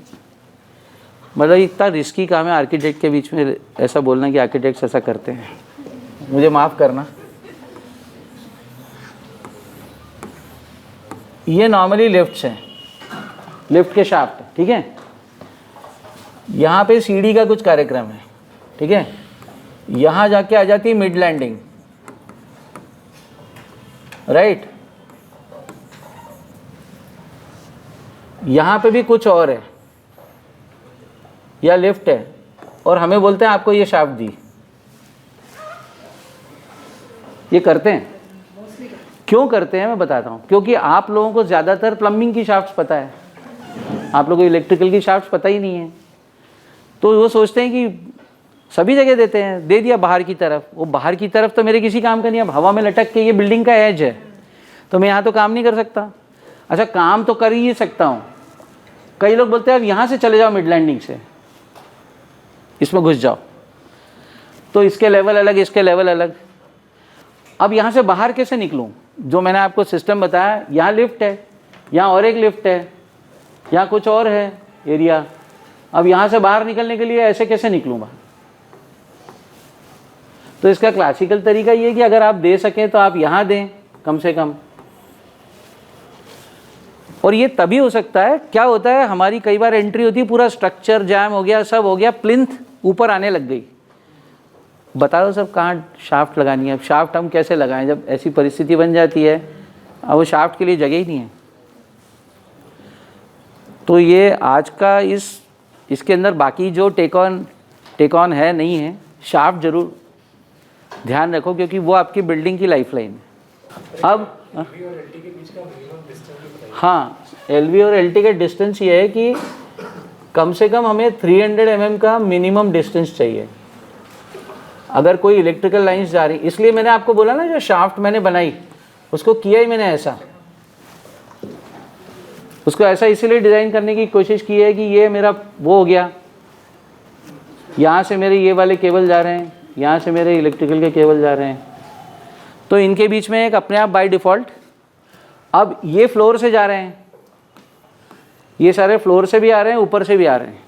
मतलब इतना रिस्की काम है आर्किटेक्ट के बीच में ऐसा बोलना कि आर्किटेक्ट्स ऐसा करते हैं, मुझे माफ़ करना। ये नॉर्मली लिफ्ट्स हैं, लिफ्ट के शाफ्ट, ठीक है। यहाँ पे सीढ़ी का कुछ कार्यक्रम है, ठीक है। यहाँ जाके आ जाती है मिड लैंडिंग, राइट। यहाँ पे भी कुछ और है, या लिफ्ट है, और हमें बोलते हैं आपको ये शाफ्ट दी। ये करते हैं, क्यों करते हैं मैं बताता हूँ। क्योंकि आप लोगों को ज़्यादातर प्लम्बिंग की शाफ्ट्स पता है, आप लोगों को इलेक्ट्रिकल की शाफ्ट्स पता ही नहीं है, तो वो सोचते हैं कि सभी जगह देते हैं, दे दिया बाहर की तरफ। वो बाहर की तरफ तो मेरे किसी काम का नहीं, अब हवा में लटक के ये बिल्डिंग का एज है, तो मैं यहाँ तो काम नहीं कर सकता। अच्छा काम तो कर ही सकता हूँ। कई लोग बोलते हैं अब यहाँ से चले जाओ मिड लैंडिंग से, इसमें घुस जाओ, तो इसके लेवल अलग, इसके लेवल अलग। अब यहाँ से बाहर कैसे निकलूँ? जो मैंने आपको सिस्टम बताया, यहाँ लिफ्ट है, यहाँ और एक लिफ्ट है, यहाँ कुछ और है एरिया। अब यहाँ से बाहर निकलने के लिए ऐसे कैसे निकलूँ बाहर? तो इसका क्लासिकल तरीका ये है कि अगर आप दे सकें तो आप यहाँ दें कम से कम। और ये तभी हो सकता है, क्या होता है हमारी कई बार एंट्री होती है, पूरा स्ट्रक्चर जैम हो गया, सब हो गया, प्लिंथ ऊपर आने लग गई, बता दो सब कहाँ शाफ्ट लगानी है। अब शाफ्ट हम कैसे लगाएं जब ऐसी परिस्थिति बन जाती है, अब वो शाफ्ट के लिए जगह ही नहीं है। तो ये आज का इसके अंदर बाकी जो टेक ऑन है नहीं है, शाफ्ट जरूर ध्यान रखो, क्योंकि वो आपकी बिल्डिंग की लाइफलाइन है। अब हाँ, एलवी और एलटी का डिस्टेंस ये है कि कम से कम हमें 300 mm का मिनिमम डिस्टेंस चाहिए अगर कोई इलेक्ट्रिकल लाइंस जा रही। इसलिए मैंने आपको बोला ना, जो शाफ्ट मैंने बनाई उसको किया ही मैंने ऐसा, उसको ऐसा इसीलिए डिज़ाइन करने की कोशिश की है कि ये मेरा वो हो गया, यहाँ से मेरे ये वाले केबल जा रहे हैं, यहाँ से मेरे इलेक्ट्रिकल के केबल जा रहे हैं, तो इनके बीच में एक अपने आप बाय डिफ़ॉल्ट। अब ये फ्लोर से जा रहे हैं, ये सारे फ्लोर से भी आ रहे हैं, ऊपर से भी आ रहे हैं,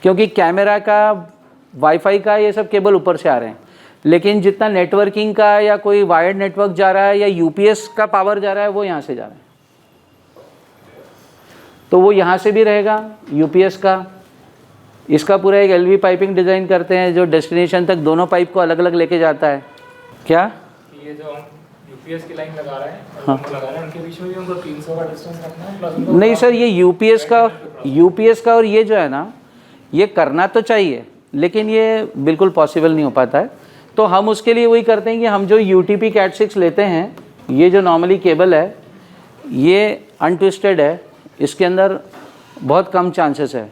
क्योंकि कैमरा का, वाईफाई का, ये सब केबल ऊपर से आ रहे हैं। लेकिन जितना नेटवर्किंग का या कोई वायर्ड नेटवर्क जा रहा है या यूपीएस का पावर जा रहा है, वो यहाँ से जा रहा है, तो वो यहाँ से भी रहेगा यूपीएस का। इसका पूरा एक एलवी पाइपिंग डिज़ाइन करते हैं जो डेस्टिनेशन तक दोनों पाइप को अलग अलग लेके जाता है। क्या ये जो यूपीएस की लाइन लगा रहे हैं, हाँ, लगा रहे हैं, उनके बीच में भी उनको 300 का डिस्टेंस रखना है प्लस नहीं सर, ये यूपीएस का और ये जो है ना, ये करना तो चाहिए, लेकिन ये बिल्कुल पॉसिबल नहीं हो पाता है। तो हम उसके लिए वही करते हैं कि हम जो यूटीपी कैट 6 लेते हैं, ये जो नॉर्मली केबल है ये अनट्विस्टेड है, इसके अंदर बहुत कम चांसेस है।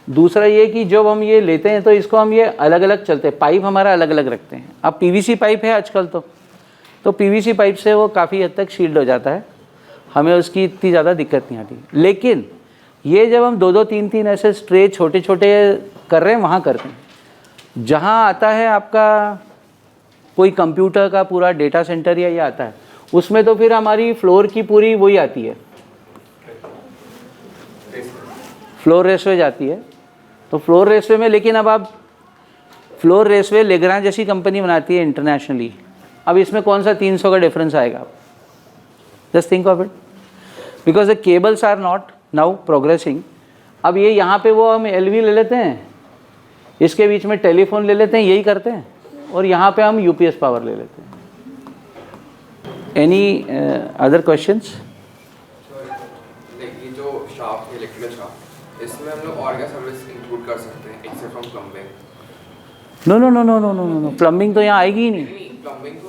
दूसरा ये कि जब हम ये लेते हैं तो इसको हम ये अलग अलग चलते हैं, पाइप हमारा अलग अलग रखते हैं। अब पीवीसी पाइप है आजकल तो पीवीसी पाइप से वो काफ़ी हद तक शील्ड हो जाता है, हमें उसकी इतनी ज़्यादा दिक्कत नहीं आती। लेकिन ये जब हम 2-2, 3-3 ऐसे स्ट्रे छोटे छोटे कर रहे हैं, वहाँ करते हैं। जहाँ आता है आपका कोई कंप्यूटर का पूरा डेटा सेंटर या ये आता है, उसमें तो फिर हमारी फ्लोर की पूरी वही आती है, फ्लोर रेसवे जाती है। तो फ्लोर रेसवे में, लेकिन अब आप फ्लोर रेसवे लेग्रांज जैसी कंपनी बनाती है इंटरनेशनली, अब इसमें कौन सा 300 का डिफरेंस आएगा? Just think of it, because the cables are not now progressing. अब ये यहाँ पे वो हम एलवी ले लेते हैं, इसके बीच में टेलीफोन ले लेते हैं, यही करते हैं, और यहाँ पे हम यूपीएस पावर ले लेते हैं। Any other questions? ये जो शाफ्ट इलेक्ट्रिकल शाफ्ट, इसमें हम लोग और क्या सर्विस इंक्लूड कर सकते हैं except from plumbing? No no no no no no no, plumbing तो यहाँ आएगी ही नहीं। प्लम्बिंग को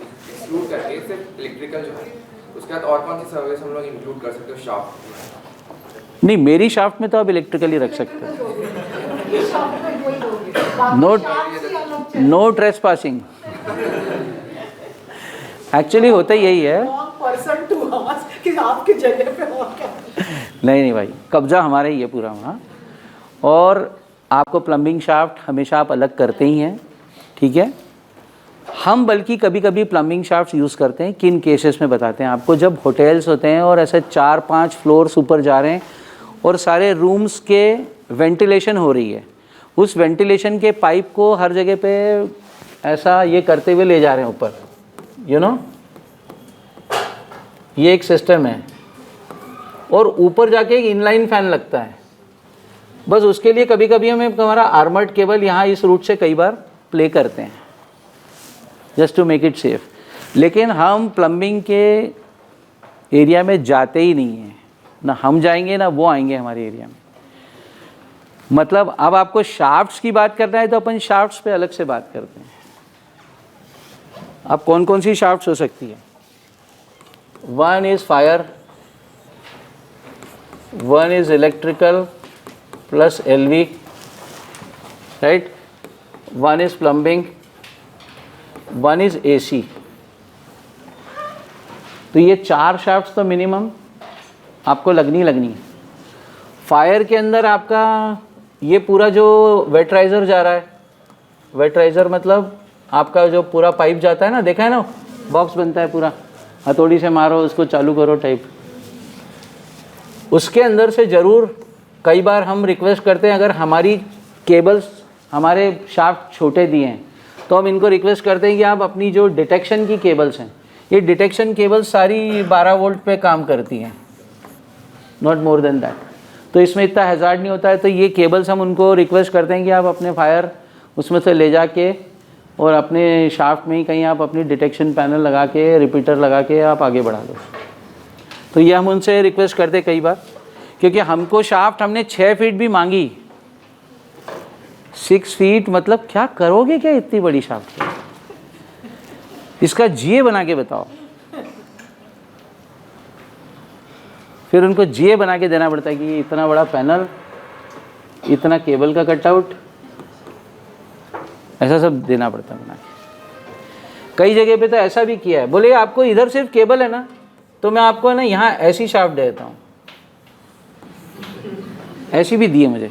एक्सक्लूड करके सिर्फ इलेक्ट्रिकल जो है, उसके बाद और कौन सी सर्विस हम लोग इंक्लूड कर सकते हो शाफ्ट? नहीं, मेरी शाफ्ट में तो आप इलेक्ट्रिकल ही रख सकते हो। No trace passing. एक्चुअली होता ही यही है। पर्सन टू आस्क कि आपके जगह पे और क्या? नहीं भाई, कब्जा हमारा ही है पूरा वहाँ। और आपको प्लम्बिंग शाफ्ट हमेशा आप अलग करते ही हैं, ठीक है। हम बल्कि कभी कभी प्लम्बिंग शाफ्ट यूज़ करते हैं, किन केसेस में बताते हैं आपको। जब होटल्स होते हैं और ऐसे 4-5 फ्लोर्स ऊपर जा रहे हैं और सारे रूम्स के वेंटिलेशन हो रही है, उस वेंटिलेशन के पाइप को हर जगह पे ऐसा ये करते हुए ले जा रहे हैं ऊपर, यू नो, ये एक सिस्टम है। और ऊपर जाके एक इनलाइन फैन लगता है, बस उसके लिए कभी कभी हमें हमारा आर्मर्ड केबल यहाँ इस रूट से कई बार प्ले करते हैं, just to make it safe. लेकिन हम प्लम्बिंग के एरिया में जाते ही नहीं हैं, ना हम जाएंगे ना वो आएंगे हमारे एरिया में। मतलब अब आपको शाफ्ट्स की बात करना है तो अपन शाफ्ट्स पे अलग से बात करते हैं। अब कौन कौन सी शाफ्ट्स हो सकती है? One is fire, one is electrical plus LV, right, one is plumbing, one is AC. तो ये 4 शाफ्ट्स तो मिनिमम आपको लगनी है। फायर के अंदर आपका ये पूरा जो वेटराइज़र जा रहा है, वेटराइज़र मतलब आपका जो पूरा पाइप जाता है ना, देखा है ना, बॉक्स बनता है पूरा, हथौड़ी से मारो उसको चालू करो टाइप, उसके अंदर से ज़रूर कई बार हम रिक्वेस्ट करते हैं, अगर हमारी केबल्स हमारे शाफ्ट छोटे दिए हैं तो हम इनको रिक्वेस्ट करते हैं कि आप अपनी जो डिटेक्शन की केबल्स हैं, ये डिटेक्शन केबल्स सारी 12 वोल्ट पे काम करती हैं, नॉट मोर देन दैट, तो इसमें इतना हैज़ार्ड नहीं होता है। तो ये केबल्स हम उनको रिक्वेस्ट करते हैं कि आप अपने फायर उसमें से ले जाके और अपने शाफ्ट में ही कहीं आप अपनी डिटेक्शन पैनल लगा के, रिपीटर लगा के आप आगे बढ़ा दो। तो ये हम उनसे रिक्वेस्ट करते कई बार, क्योंकि हमको शाफ्ट हमने 6 फीट भी मांगी, 6 फीट मतलब क्या करोगे क्या इतनी बड़ी शाफ्ट? इसका जीए बना के बताओ। फिर उनको जीए बना के देना पड़ता है कि ये इतना बड़ा पैनल, इतना केबल का कटआउट, ऐसा सब देना पड़ता है बना के। कई जगह पे तो ऐसा भी किया है, बोले आपको इधर सिर्फ केबल है ना, तो मैं आपको ना यहाँ ऐसी शाफ्ट दे देता हूँ, ऐसी भी दी है मुझे,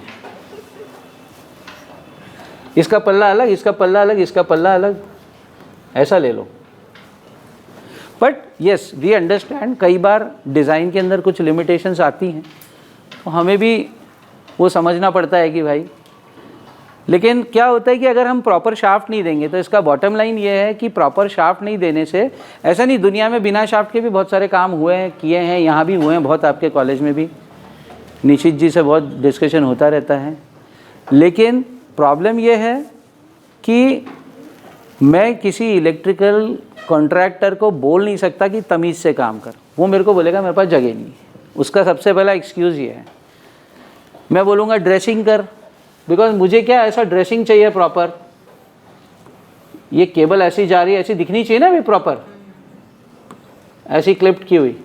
इसका पल्ला अलग, इसका पल्ला अलग, इसका पल्ला अलग, ऐसा ले लो। बट येस, वी अंडरस्टैंड, कई बार डिज़ाइन के अंदर कुछ लिमिटेशंस आती हैं, तो हमें भी वो समझना पड़ता है कि भाई, लेकिन क्या होता है कि अगर हम प्रॉपर शाफ्ट नहीं देंगे, तो इसका बॉटम लाइन ये है कि प्रॉपर शाफ्ट नहीं देने से, ऐसा नहीं, दुनिया में बिना शाफ्ट के भी बहुत सारे काम हुए हैं, किए हैं, यहाँ भी हुए हैं बहुत, आपके कॉलेज में भी निशित जी से बहुत डिस्कशन होता रहता है। लेकिन प्रॉब्लम ये है कि मैं किसी इलेक्ट्रिकल कॉन्ट्रैक्टर को बोल नहीं सकता कि तमीज़ से काम कर, वो मेरे को बोलेगा मेरे पास जगह नहीं है। उसका सबसे पहला एक्सक्यूज़ ये है। मैं बोलूँगा ड्रेसिंग कर, बिकॉज मुझे क्या ऐसा ड्रेसिंग चाहिए प्रॉपर, ये केबल ऐसी जा रही है, ऐसी दिखनी चाहिए ना भी प्रॉपर, ऐसी क्लिप्ड की हुई,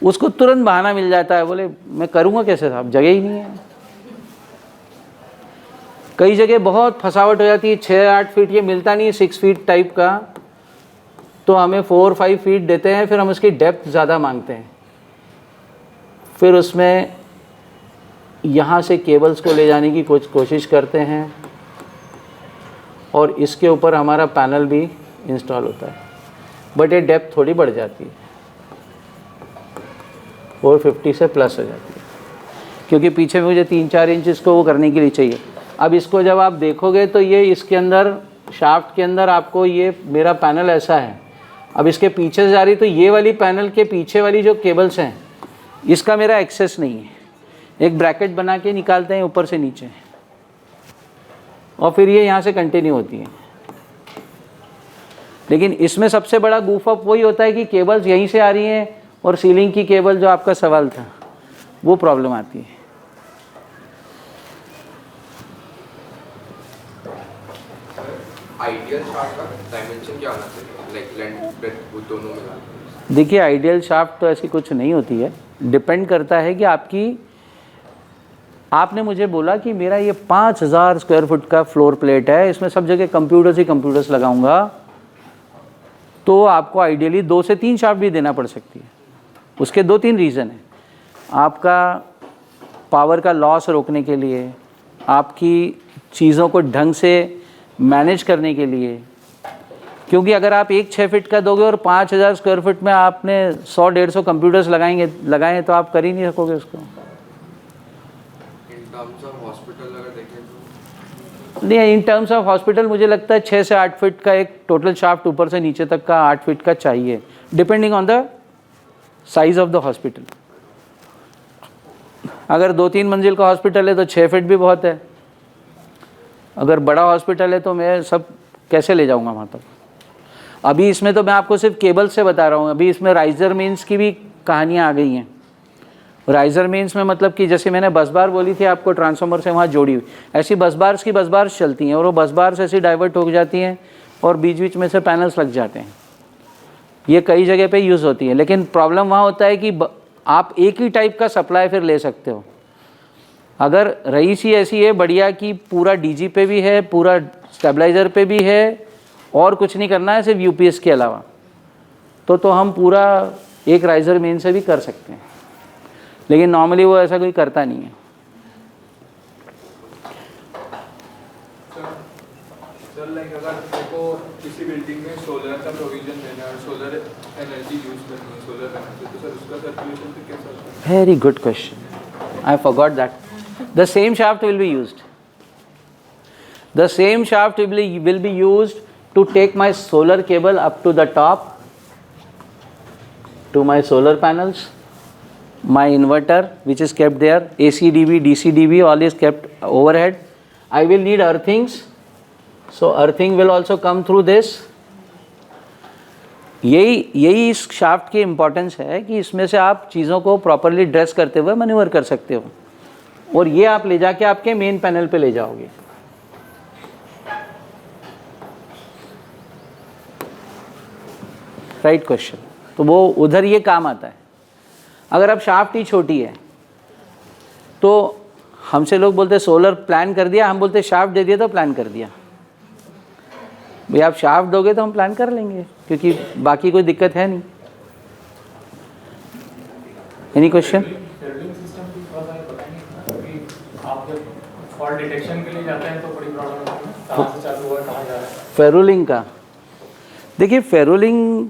उसको तुरंत बहाना मिल जाता है, बोले मैं करूँगा कैसे साहब, जगह ही नहीं है। कई जगह बहुत फसावट हो जाती है, 6-8 फीट ये मिलता नहीं है 6 फीट टाइप का, तो हमें 4-5 फीट देते हैं, फिर हम उसकी डेप्थ ज़्यादा मांगते हैं, फिर उसमें यहाँ से केबल्स को ले जाने की कोशिश करते हैं, और इसके ऊपर हमारा पैनल भी इंस्टॉल होता है, बट ये डेप्थ थोड़ी बढ़ जाती है, 450 से प्लस हो जाती है, क्योंकि पीछे मुझे 3-4 इंच इसको वो करने के लिए चाहिए। अब इसको जब आप देखोगे तो ये इसके अंदर, शाफ्ट के अंदर आपको ये मेरा पैनल ऐसा है, अब इसके पीछे से जा रही, तो ये वाली पैनल के पीछे वाली जो केबल्स हैं, इसका मेरा एक्सेस नहीं है, एक ब्रैकेट बना के निकालते हैं ऊपर से नीचे, और फिर ये यहाँ से कंटिन्यू होती है। लेकिन इसमें सबसे बड़ा गूफ अप वही होता है कि केबल्स यहीं से आ रही हैं और सीलिंग की केबल, जो आपका सवाल था, वो प्रॉब्लम आती है। आइडियल शाफ्ट का डायमेंशन क्या होना चाहिए, लाइक लेंथ ब्रेड्थ वो दोनों मिला? देखिए, आइडियल शाफ्ट तो ऐसी कुछ नहीं होती है, डिपेंड करता है कि आपने मुझे बोला कि मेरा ये 5000 स्क्वायर फुट का फ्लोर प्लेट है, इसमें सब जगह कंप्यूटर्स ही कंप्यूटर्स लगाऊंगा, तो आपको आइडियली 2 से 3 शाफ्ट भी देना पड़ सकती है। उसके 2-3 रीज़न हैं। आपका पावर का लॉस रोकने के लिए, आपकी चीज़ों को ढंग से मैनेज करने के लिए, क्योंकि अगर आप एक 6 फीट का दोगे और 5000 स्क्वायर फुट में आपने 100-150 कंप्यूटर्स लगाएं तो आप कर ही नहीं सकोगे उसको। इन टर्म्स ऑफ हॉस्पिटल अगर देखें तो नहीं, इन टर्म्स ऑफ हॉस्पिटल मुझे लगता है 6 से 8 फीट का एक टोटल शाफ्ट ऊपर से नीचे तक का 8 फीट का चाहिए, depending on the size of the hospital. अगर 2-3 मंजिल का हॉस्पिटल है तो 6 फीट भी बहुत है। अगर बड़ा हॉस्पिटल है तो मैं सब कैसे ले जाऊंगा वहाँ तक। अभी इसमें तो मैं आपको सिर्फ केबल से बता रहा हूँ, अभी इसमें राइजर मेंस की भी कहानियाँ आ गई हैं। राइजर मेंस में मतलब कि जैसे मैंने बस बार बोली थी आपको ट्रांसफार्मर से वहाँ जोड़ी हुई, ऐसी बस बार्स की बस बार्स चलती हैं और वो बस बार्स ऐसी डाइवर्ट हो जाती हैं और बीच बीच में से पैनल्स लग जाते हैं। ये कई जगह पे यूज़ होती है, लेकिन प्रॉब्लम वहाँ होता है कि आप एक ही टाइप का सप्लाई फिर ले सकते हो। अगर रईसी ऐसी है बढ़िया कि पूरा डीजी पे भी है, पूरा स्टेबलाइज़र पे भी है और कुछ नहीं करना है सिर्फ यूपीएस के अलावा, तो हम पूरा एक राइजर मेन से भी कर सकते हैं, लेकिन नॉर्मली वो ऐसा कोई करता नहीं है। सर लाइक अगर देखो किसी बिल्डिंग में सोलर का प्रोविजन देना है, सोलर एनर्जी यूज करनी है, सोलर पैनल से, तो सर उसका सर्कुलेशन पे कैसा होता है? Very good question. I forgot that. The same shaft will be used. The same shaft will be used to take my solar cable up to the top, to my solar panels, my inverter which is kept there, AC DB, DC DB, all is kept overhead. I will need earthings, so earthing will also come through this. यही इस shaft की importance है कि इसमें से आप चीज़ों को प्रॉपरली ड्रेस करते हुए मैन्यूवर कर सकते हो, और ये आप ले जाके आपके मेन पैनल पे ले जाओगे। Right question. तो वो उधर ये काम आता है। अगर अब शाफ्ट ही छोटी है तो हमसे लोग बोलते सोलर प्लान कर दिया, हम बोलते शाफ्ट दे दिया तो प्लान कर दिया। भाई आप शाफ्ट दोगे तो हम प्लान कर लेंगे, क्योंकि बाकी कोई दिक्कत है नहीं। Any question? फेरुलिंग सिस्टम की थोड़ा सा बताएंगे कि आप जब फॉल्ट डिटेक्शन के लिए जाते हैं तो बड़ी प्रॉब्लम होती है, कहाँ से चालू हुआ, कहाँ जा रहा है? फेरुलिंग का देखिए, फेरुलिंग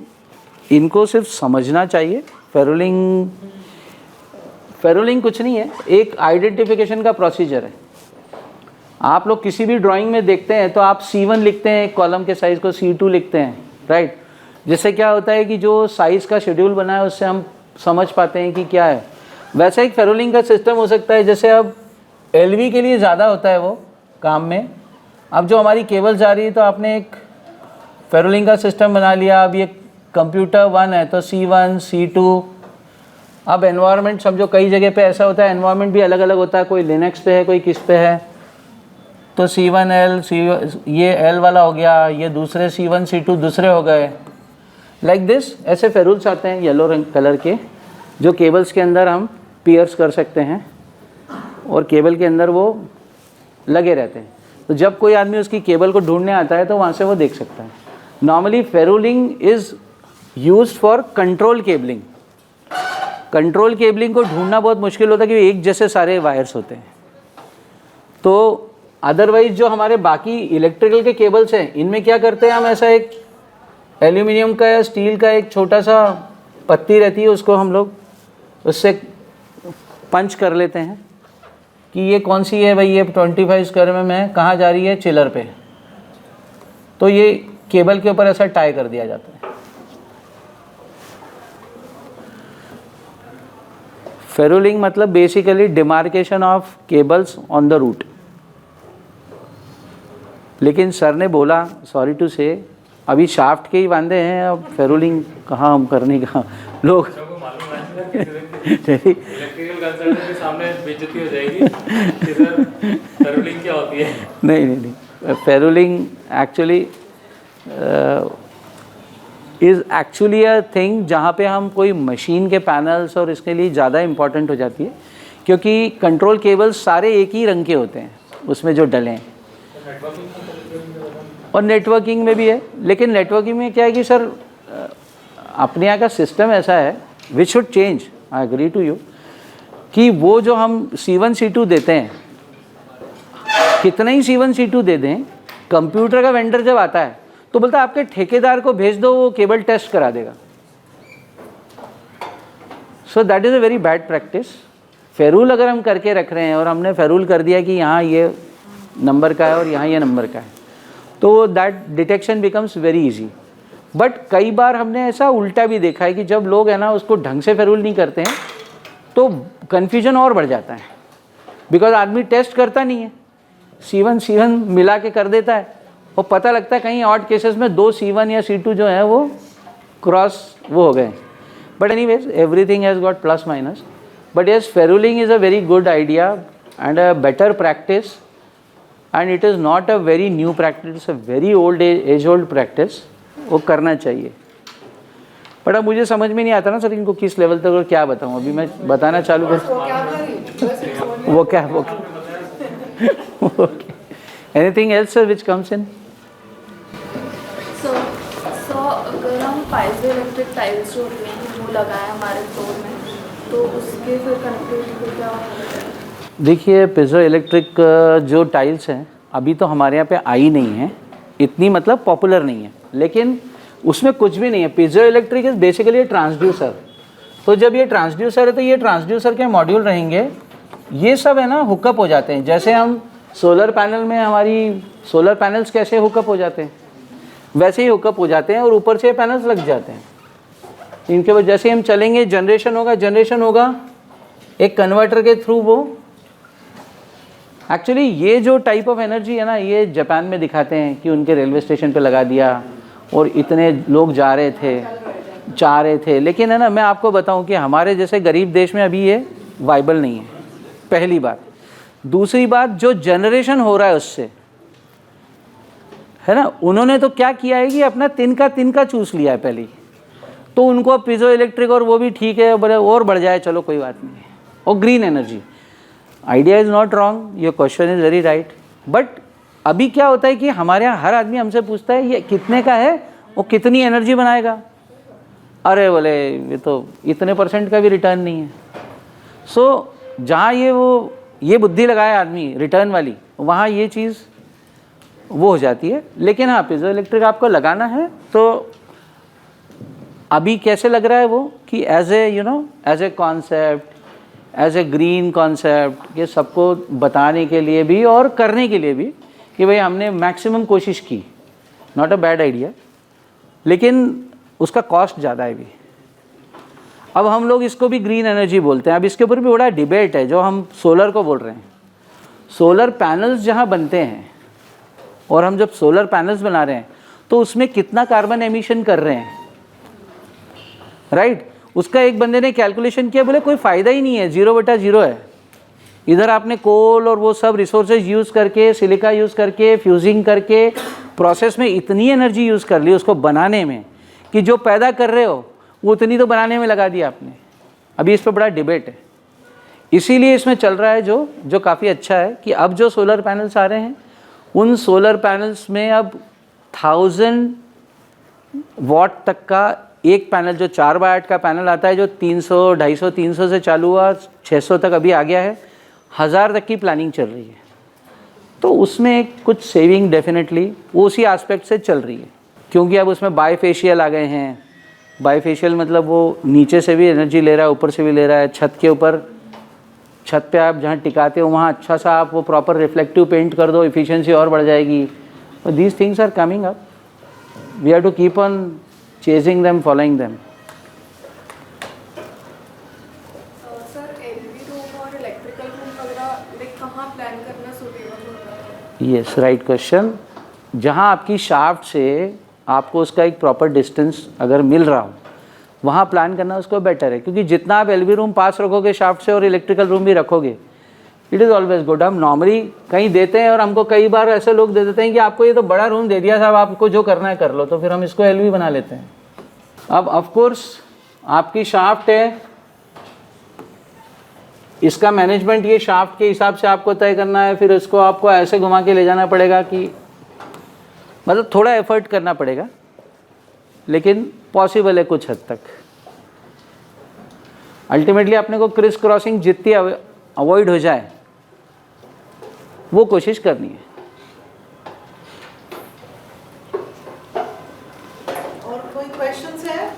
इनको सिर्फ समझना चाहिए। फेरुलिंग कुछ नहीं है, एक आइडेंटिफिकेशन का प्रोसीजर है। आप लोग किसी भी ड्राइंग में देखते हैं तो आप C1 लिखते हैं, एक कॉलम के साइज़ को C2 लिखते हैं, राइट। जिससे क्या होता है कि जो साइज़ का शेड्यूल बना है उससे हम समझ पाते हैं कि क्या है। वैसे एक फेरुलिंग का सिस्टम हो सकता है, जैसे अब LV के लिए ज़्यादा होता है वो काम में। अब जो हमारी केबल जा रही है तो आपने एक फेरुलिंग का सिस्टम बना लिया। अब ये कंप्यूटर 1 है तो C1, C2। अब एनवायरनमेंट समझो, कई जगह पे ऐसा होता है, एनवायरनमेंट भी अलग अलग होता है, कोई लिनक्स पे है, कोई किस पे है, तो C1L ये L वाला हो गया, ये दूसरे C1 C2 दूसरे हो गए, लाइक दिस। ऐसे फेरुल्स आते हैं येलो रंग कलर के, जो केबल्स के अंदर हम पियर्स कर सकते हैं और केबल के अंदर वो लगे रहते हैं। तो जब कोई आदमी उसकी केबल को ढूंढने आता है तो वहाँ से वो देख सकता है। Normally ferruling is used for control cabling. Control cabling को ढूंढना बहुत मुश्किल होता है क्योंकि एक जैसे सारे वायर्स होते हैं। तो अदरवाइज जो हमारे बाकी इलेक्ट्रिकल के केबल्स हैं, इनमें क्या करते हैं हम, ऐसा एक एल्यूमिनियम का या स्टील का एक छोटा सा पत्ती रहती है, उसको हम लोग उससे पंच कर लेते हैं कि ये कौन सी है भाई, ये 25 स्क्वायर में मैं कहाँ जा रही है, चिलर पे। तो ये केबल के ऊपर ऐसा टाई कर दिया जाता है। फेरुलिंग मतलब basically demarcation of cables on the route. लेकिन सर ने बोला, सॉरी टू से, अभी शाफ्ट के ही वांदे हैं, अब फेरुलिंग कहाँ हम करने का लोग इलेक्ट्रिकल कंसल्टेंट के सामने बेइज्जती हो जाएगी कि सर फेरुलिंग क्या होती है। नहीं, ferruling actually is actually a thing जहाँ पे हम कोई मशीन के पैनल्स और इसके लिए ज़्यादा इम्पॉर्टेंट हो जाती है, क्योंकि कंट्रोल केबल्स सारे एक ही रंग के होते हैं उसमें जो डले हैं, और नेटवर्किंग में भी है। लेकिन नेटवर्किंग में क्या है कि सर अपने यहाँ का सिस्टम ऐसा है, which should change, I agree to you, कि वो जो हम C1 C2 देते हैं, कितना ही C1 C2 दे दें, कंप्यूटर का वेंडर जब आता है तो बोलता है आपके ठेकेदार को भेज दो, वो केबल टेस्ट करा देगा। So that is a very bad practice. Ferrule अगर हम करके रख रहे हैं और हमने फेरूल कर दिया कि यहाँ ये नंबर का है और यहाँ ये नंबर का है, तो that detection becomes very easy. But कई बार हमने ऐसा उल्टा भी देखा है कि जब लोग है ना उसको ढंग से फेरूल नहीं करते हैं तो कन्फ्यूजन और बढ़ जाता है, बिकॉज आदमी टेस्ट करता नहीं है, C1 C1 मिला के कर देता है, और पता लगता है कहीं ऑड केसेस में 2 C1 या C2 जो है वो क्रॉस वो हो गए। But anyways everything has got plus minus, but yes ferruling is a very good idea and a better practice, and it is not a very new practice, it's a very old as old practice, वो करना चाहिए। But अब मुझे समझ में नहीं आता ना सर इनको किस लेवल तक और क्या बताऊँ, अभी मैं बताना चालू कर वो क्या anything else sir which comes in. So अगर हम पाइजो इलेक्ट्रिक टाइल्स जो होती हैं वो लगाएं हमारे फ्लोर में, तो उसके फिर कनेक्टिविटी को क्या होगा? देखिए पीजो इलेक्ट्रिक जो टाइल्स हैं अभी तो हमारे यहाँ पे आई नहीं है, इतनी मतलब पॉपुलर नहीं है, लेकिन उसमें कुछ भी नहीं है। Piezo electric is basically transducer. तो जब ये ट्रांसड्यूसर है तो ये ट्रांसड्यूसर के मॉड्यूल रहेंगे, ये सब है ना हुकअप हो जाते हैं। जैसे हम सोलर पैनल में हमारी सोलर पैनल्स कैसे हुकअप हो जाते हैं वैसे ही हुकअप हो जाते हैं और ऊपर से पैनल्स लग जाते हैं। इनके वजह जैसे हम चलेंगे जनरेशन होगा एक कन्वर्टर के थ्रू। वो एक्चुअली ये जो टाइप ऑफ एनर्जी है ना, ये जापान में दिखाते हैं कि उनके रेलवे स्टेशन पे लगा दिया और इतने लोग जा रहे थे, लेकिन है ना मैं आपको बताऊं कि हमारे जैसे गरीब देश में अभी ये वाइबल नहीं है, पहली बात। दूसरी बात, जो जनरेशन हो रहा है उससे है ना, उन्होंने तो क्या किया है कि अपना तिनका चूस लिया है पहले ही, तो उनको पीजो इलेक्ट्रिक और वो भी ठीक है, और बढ़ जाए चलो कोई बात नहीं है। और green energy idea is not wrong, your question is very right. But अभी क्या होता है कि हमारे यहाँ हर आदमी हमसे पूछता है ये कितने का है, वो कितनी एनर्जी बनाएगा, अरे बोले ये तो इतने % का भी रिटर्न नहीं है। सो जहाँ ये बुद्धि लगाए आदमी रिटर्न वाली, वहाँ ये चीज़ वो हो जाती है। लेकिन हाँ पीजो इलेक्ट्रिक आपको लगाना है तो अभी कैसे लग रहा है वो कि as a concept, as a green concept, ये सबको बताने के लिए भी और करने के लिए भी कि भाई हमने मैक्सिमम कोशिश की, नॉट अ बैड आइडिया, लेकिन उसका कॉस्ट ज़्यादा है भी। अब हम लोग इसको भी ग्रीन एनर्जी बोलते हैं। अब इसके ऊपर भी बड़ा डिबेट है जो हम सोलर को बोल रहे हैं। सोलर पैनल्स जहाँ बनते हैं और हम जब सोलर पैनल्स बना रहे हैं तो उसमें कितना कार्बन एमिशन कर रहे हैं, राइट? उसका एक बंदे ने कैलकुलेशन किया, बोले कोई फ़ायदा ही नहीं है, 0/0 है। इधर आपने कोल और वो सब रिसोर्सेज यूज़ करके, सिलिका यूज़ करके, फ्यूजिंग करके, प्रोसेस में इतनी एनर्जी यूज़ कर ली उसको बनाने में कि जो पैदा कर रहे हो वो उतनी तो बनाने में लगा दिया आपने। अभी इस पर बड़ा डिबेट है, इसीलिए इसमें चल रहा है जो काफ़ी अच्छा है कि अब जो सोलर पैनल्स आ रहे हैं उन सोलर पैनल्स में अब 1000 वाट तक का एक पैनल, जो 4x8 का पैनल आता है जो 300, 250, 300 से चालू हुआ 600 तक अभी आ गया है, 1000 तक की प्लानिंग चल रही है। तो उसमें कुछ सेविंग डेफिनेटली वो उसी एस्पेक्ट से चल रही है, क्योंकि अब उसमें बाईफेशियल आ गए हैं। बाईफेशियल मतलब वो नीचे से भी एनर्जी ले रहा है, ऊपर से भी ले रहा है। छत के ऊपर, छत पे आप जहाँ टिकाते हो वहाँ अच्छा सा आप वो प्रॉपर रिफ्लेक्टिव पेंट कर दो, इफ़िशिएंसी और बढ़ जाएगी। These things are coming up, we have to keep on chasing them, following them. Sir electrical room वगैरह लाइक कहाँ प्लान करना सुटेबल होता है? Yes, right question. जहाँ आपकी शाफ्ट से आपको उसका एक प्रॉपर डिस्टेंस अगर मिल रहा हो वहाँ प्लान करना उसको बेटर है, क्योंकि जितना आप एलबी रूम पास रखोगे शाफ्ट से और इलेक्ट्रिकल रूम भी रखोगे, इट इज़ ऑलवेज गुड। हम नॉर्मली कहीं देते हैं और हमको कई बार ऐसे लोग दे देते हैं कि आपको ये तो बड़ा रूम दे दिया साहब, आपको जो करना है कर लो, तो फिर हम इसको एलबी बना लेते हैं। अब ऑफकोर्स आपकी शाफ्ट है, इसका मैनेजमेंट ये शाफ्ट के हिसाब से आपको तय करना है, फिर इसको आपको ऐसे घुमा के ले जाना पड़ेगा कि मतलब थोड़ा एफर्ट करना पड़ेगा, लेकिन पॉसिबल है कुछ हद तक। अल्टीमेटली अपने को क्रिस क्रॉसिंग जितनी अवॉइड हो जाए वो कोशिश करनी है। और कोई क्वेश्चंस है?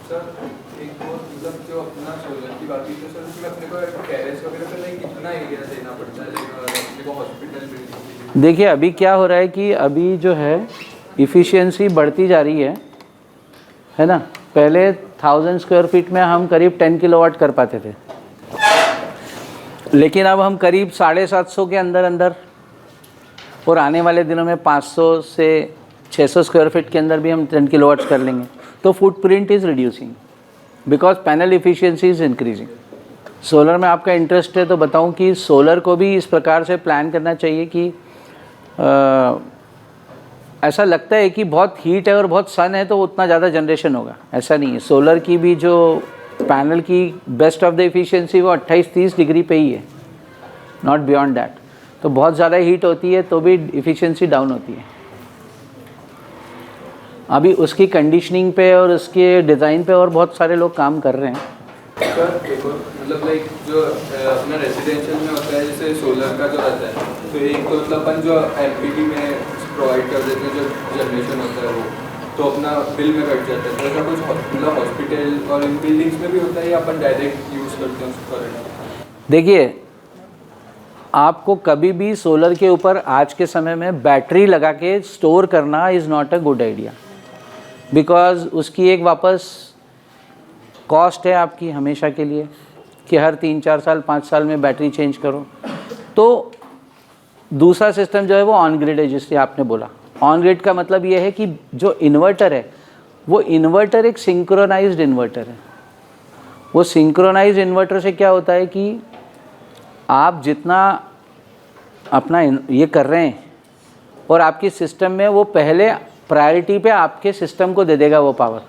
सर एक और मतलब जो अपना सोलर की बात की तो सर उसमें अपने को टेरेस वगैरह पे लाइक कितना एरिया देना पड़ता है अपने को हॉस्पिटल बिल्डिंग? देखिए अभी क्या हो रहा है कि अभी जो है इफ़िशियंसी बढ़ती जा रही है ना। पहले 1000 स्क्वायर फीट में हम करीब 10 किलोवाट कर पाते थे, लेकिन अब हम करीब 750 के अंदर अंदर, और आने वाले दिनों में 500 से 600 स्क्वायर फीट के अंदर भी हम 10 किलोवाट्स कर लेंगे। तो footprint is reducing because panel efficiency is increasing. Solar में आपका इंटरेस्ट है तो बताऊं कि सोलर को भी इस प्रकार से प्लान करना चाहिए कि ऐसा लगता है कि बहुत हीट है और बहुत सन है तो उतना ज़्यादा जनरेशन होगा, ऐसा नहीं है। सोलर की भी जो पैनल की बेस्ट ऑफ द इफिशिएंसी वो 28-30 डिग्री पे ही है, नॉट बियॉन्ड दैट। तो बहुत ज़्यादा हीट होती है तो भी इफिशिएंसी डाउन होती है। अभी उसकी कंडीशनिंग पे और उसके डिज़ाइन पे और बहुत सारे लोग काम कर रहे हैं। सर एक और मतलब लाइक जो अपना रेजिडेंशियल में होता है जैसे सोलर का जो रहता है, तो एक तो मतलब अपन जो एमपीडी में प्रोवाइड कर देते हैं जो जनरेशन होता है वो तो अपना बिल में कट जाता है। तो ऐसा कुछ मतलब हॉस्पिटल और इन बिल्डिंग्स में भी होता है या अपन डायरेक्ट यूज़ करते हैं उसको? देखिए आपको कभी भी सोलर के ऊपर आज के समय में बैटरी लगा के स्टोर करना is not a good idea, because उसकी एक वापस कॉस्ट है आपकी हमेशा के लिए कि हर 3-4 साल 5 साल में बैटरी चेंज करो। तो दूसरा सिस्टम जो है वो ऑन ग्रिड है, जिससे आपने बोला। ऑन ग्रिड का मतलब ये है कि जो इन्वर्टर है वो इन्वर्टर एक सिंक्रोनाइज्ड इन्वर्टर है। वो सिंक्रोनाइज्ड इन्वर्टर से क्या होता है कि आप जितना अपना ये कर रहे हैं और आपकी सिस्टम में वो पहले प्रायोरिटी पे आपके सिस्टम को दे देगा वो पावर।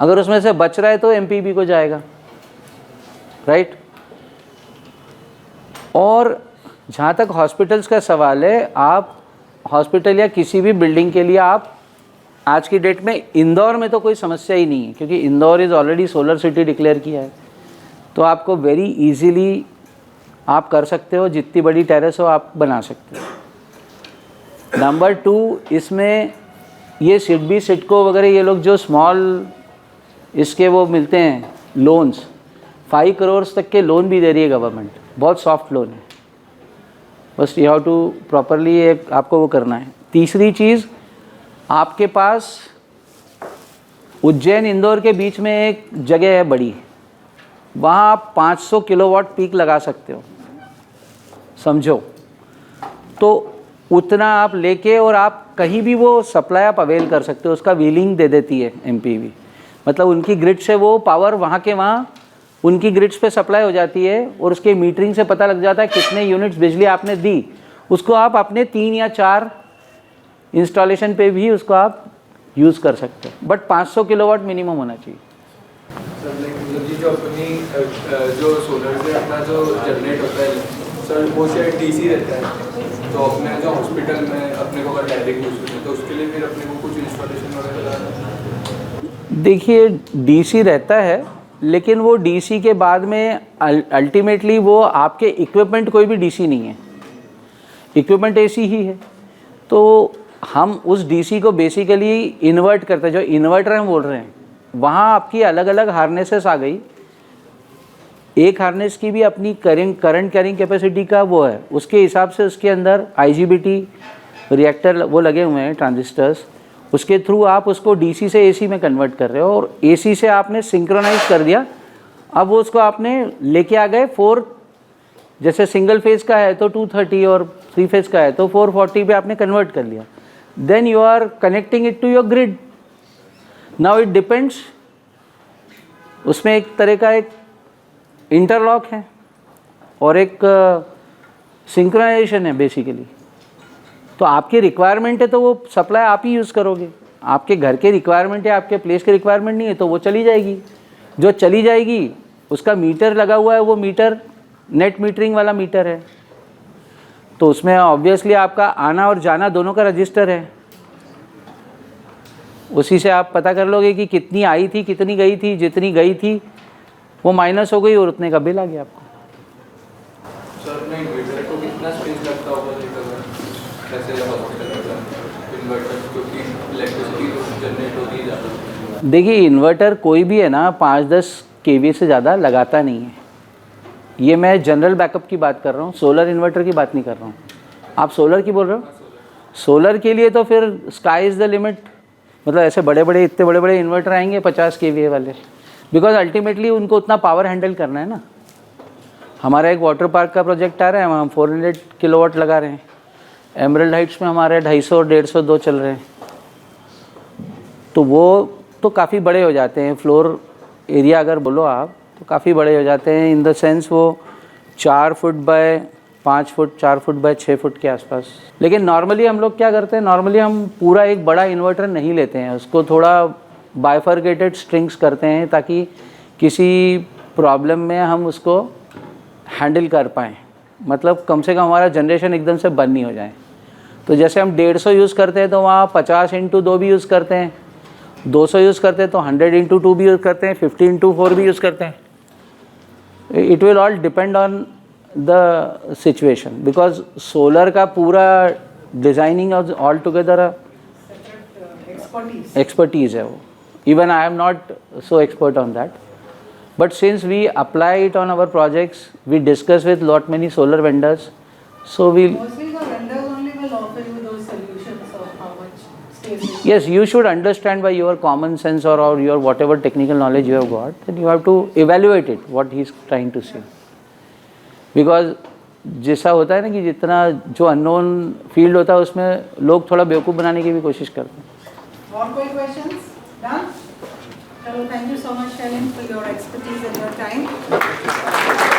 अगर उसमें से बच रहा है तो एमपीबी को जाएगा, राइट। और जहाँ तक हॉस्पिटल्स का सवाल है, आप हॉस्पिटल या किसी भी बिल्डिंग के लिए आप आज की डेट में इंदौर में तो कोई समस्या ही नहीं है, क्योंकि Indore is already solar city declare किया है। तो आपको वेरी इजीली आप कर सकते हो, जितनी बड़ी टेरेस हो आप बना सकते हो। नंबर 2, इसमें ये सिडबी सिडको वगैरह ये लोग जो स्मॉल इसके वो मिलते हैं लोन्स, 5 करोड़ तक के लोन भी दे रही है गवर्नमेंट, बहुत सॉफ्ट लोन है। बस यू हैव टू प्रॉपरली एक आपको वो करना है। तीसरी चीज़, आपके पास उज्जैन इंदौर के बीच में एक जगह है बड़ी, वहाँ आप 500 किलोवाट पीक लगा सकते हो, समझो। तो उतना आप लेके और आप कहीं भी वो सप्लाई आप अवेल कर सकते हो, उसका व्हीलिंग दे देती है एमपीवी। मतलब उनकी ग्रिड से वो पावर वहाँ के वहाँ उनकी ग्रिड्स पे सप्लाई हो जाती है और उसके मीटरिंग से पता लग जाता है कितने यूनिट्स बिजली आपने दी। उसको आप अपने 3 या 4 इंस्टॉलेशन पे भी उसको आप यूज़ कर सकते हो, बट 500 किलोवाट मिनिमम होना चाहिए। सर लाइक मतलब ये जो अपनी जो सोलर से अपना जो जनरेट होता है सर वो शायद डीसी रहता है, तो अपने जो हॉस्पिटल में अपने को अगर डायरेक्ट यूज़ करना है तो उसके लिए फिर अपने को कुछ इंस्टॉलेशन वगैरह? देखिए डीसी रहता है, लेकिन वो डीसी के बाद में अल्टीमेटली वो आपके इक्विपमेंट कोई भी डीसी नहीं है, इक्विपमेंट एसी ही है। तो हम उस डीसी को बेसिकली इन्वर्ट करते हैं, जो इन्वर्टर हम बोल रहे हैं वहाँ आपकी अलग अलग हार्नेसेस आ गई। एक हार्नेस की भी अपनी करंट कैरिंग कैपेसिटी का वो है, उसके हिसाब से उसके अंदर आईजीबीटी रिएक्टर वो लगे हुए हैं ट्रांजिस्टर्स, उसके थ्रू आप उसको डीसी से एसी में कन्वर्ट कर रहे हो और एसी से आपने सिंक्रोनाइज कर दिया अब वो उसको आपने लेके आ गए 4, जैसे सिंगल फेज का है तो 230 और 3 फेज का है तो 440 पे आपने कन्वर्ट कर लिया. Then you are connecting it to your grid. Now it depends, उसमें एक तरह का एक इंटरलॉक है और एक सिंक्रोनाइजेशन है बेसिकली. तो आपकी रिक्वायरमेंट है तो वो सप्लाई आप ही यूज़ करोगे. आपके घर के रिक्वायरमेंट है, आपके प्लेस के रिक्वायरमेंट नहीं है तो वो चली जाएगी. जो चली जाएगी उसका मीटर लगा हुआ है, वो मीटर नेट मीटरिंग वाला मीटर है, तो उसमें ऑब्वियसली आपका आना और जाना दोनों का रजिस्टर है. उसी से आप पता कर लोगे कि कितनी आई थी, कितनी गई थी. जितनी गई थी वो माइनस हो गई और उतने का बिल आ गया आपको. सर अपने इन्वर्टर को कितना स्पेस लगता होगा कैसे इन्वर्टर, क्योंकि इलेक्ट्रिसिटी जनरेट होती है ज़्यादा. देखिए इन्वर्टर कोई भी है ना 5-10 kV से ज़्यादा लगाता नहीं है. ये मैं जनरल बैकअप की बात कर रहा हूँ, सोलर इन्वर्टर की बात नहीं कर रहा हूँ. आप सोलर की बोल रहे हो. सोलर के लिए तो फिर स्काई इज़ द लिमिट. मतलब ऐसे बड़े बड़े इतने बड़े बड़े इन्वर्टर आएंगे 50 kVA वाले, बिकॉज अल्टीमेटली उनको उतना पावर हैंडल करना है ना. हमारा एक वाटर पार्क का प्रोजेक्ट आ रहा है, वहाँ हम 400 किलोवाट लगा रहे हैं. एमरल्ड हाइट्स में हमारे 250 और 150 2 चल रहे हैं. तो वो तो काफ़ी बड़े हो जाते हैं. फ्लोर एरिया अगर बोलो आप तो काफ़ी बड़े हो जाते हैं. इन द सेंस वो 4 foot by 5 foot, 4 foot by 6 foot के आसपास. लेकिन नॉर्मली हम लोग क्या करते हैं, नॉर्मली हम पूरा एक बड़ा इन्वर्टर नहीं लेते हैं, उसको थोड़ा बाइफरगेटेड स्ट्रिंग्स करते हैं ताकि किसी प्रॉब्लम में हम उसको हैंडल कर पाएँ. मतलब कम से कम हमारा जनरेशन एकदम से बंद नहीं हो जाए. तो जैसे हम 150 यूज़ करते हैं तो वहाँ 50x2 भी यूज़ करते हैं, 200 यूज़ करते हैं तो 100x2 भी यूज़ करते हैं, 50x4 भी यूज़ करते हैं. It will all depend on the situation, because solar का पूरा डिज़ाइनिंग ऑल टुगेदर एक्सपर्टीज़ है वो. Even I am not so expert on that, but since we apply it on our projects, we discuss with lot many solar vendors, so we Mostly the vendors only will offer you those solutions of how much space is. yes, you should understand by your common sense or your whatever technical knowledge you have got, then you have to evaluate it what he is trying to say. Because जैसा होता है ना कि जितना जो unknown field होता है उसमें लोग थोड़ा बेवकूफ़ बनाने की भी कोशिश करते हैं. More quick questions? Done? Chalo, thank you so much, Shailendra, for your expertise and your time.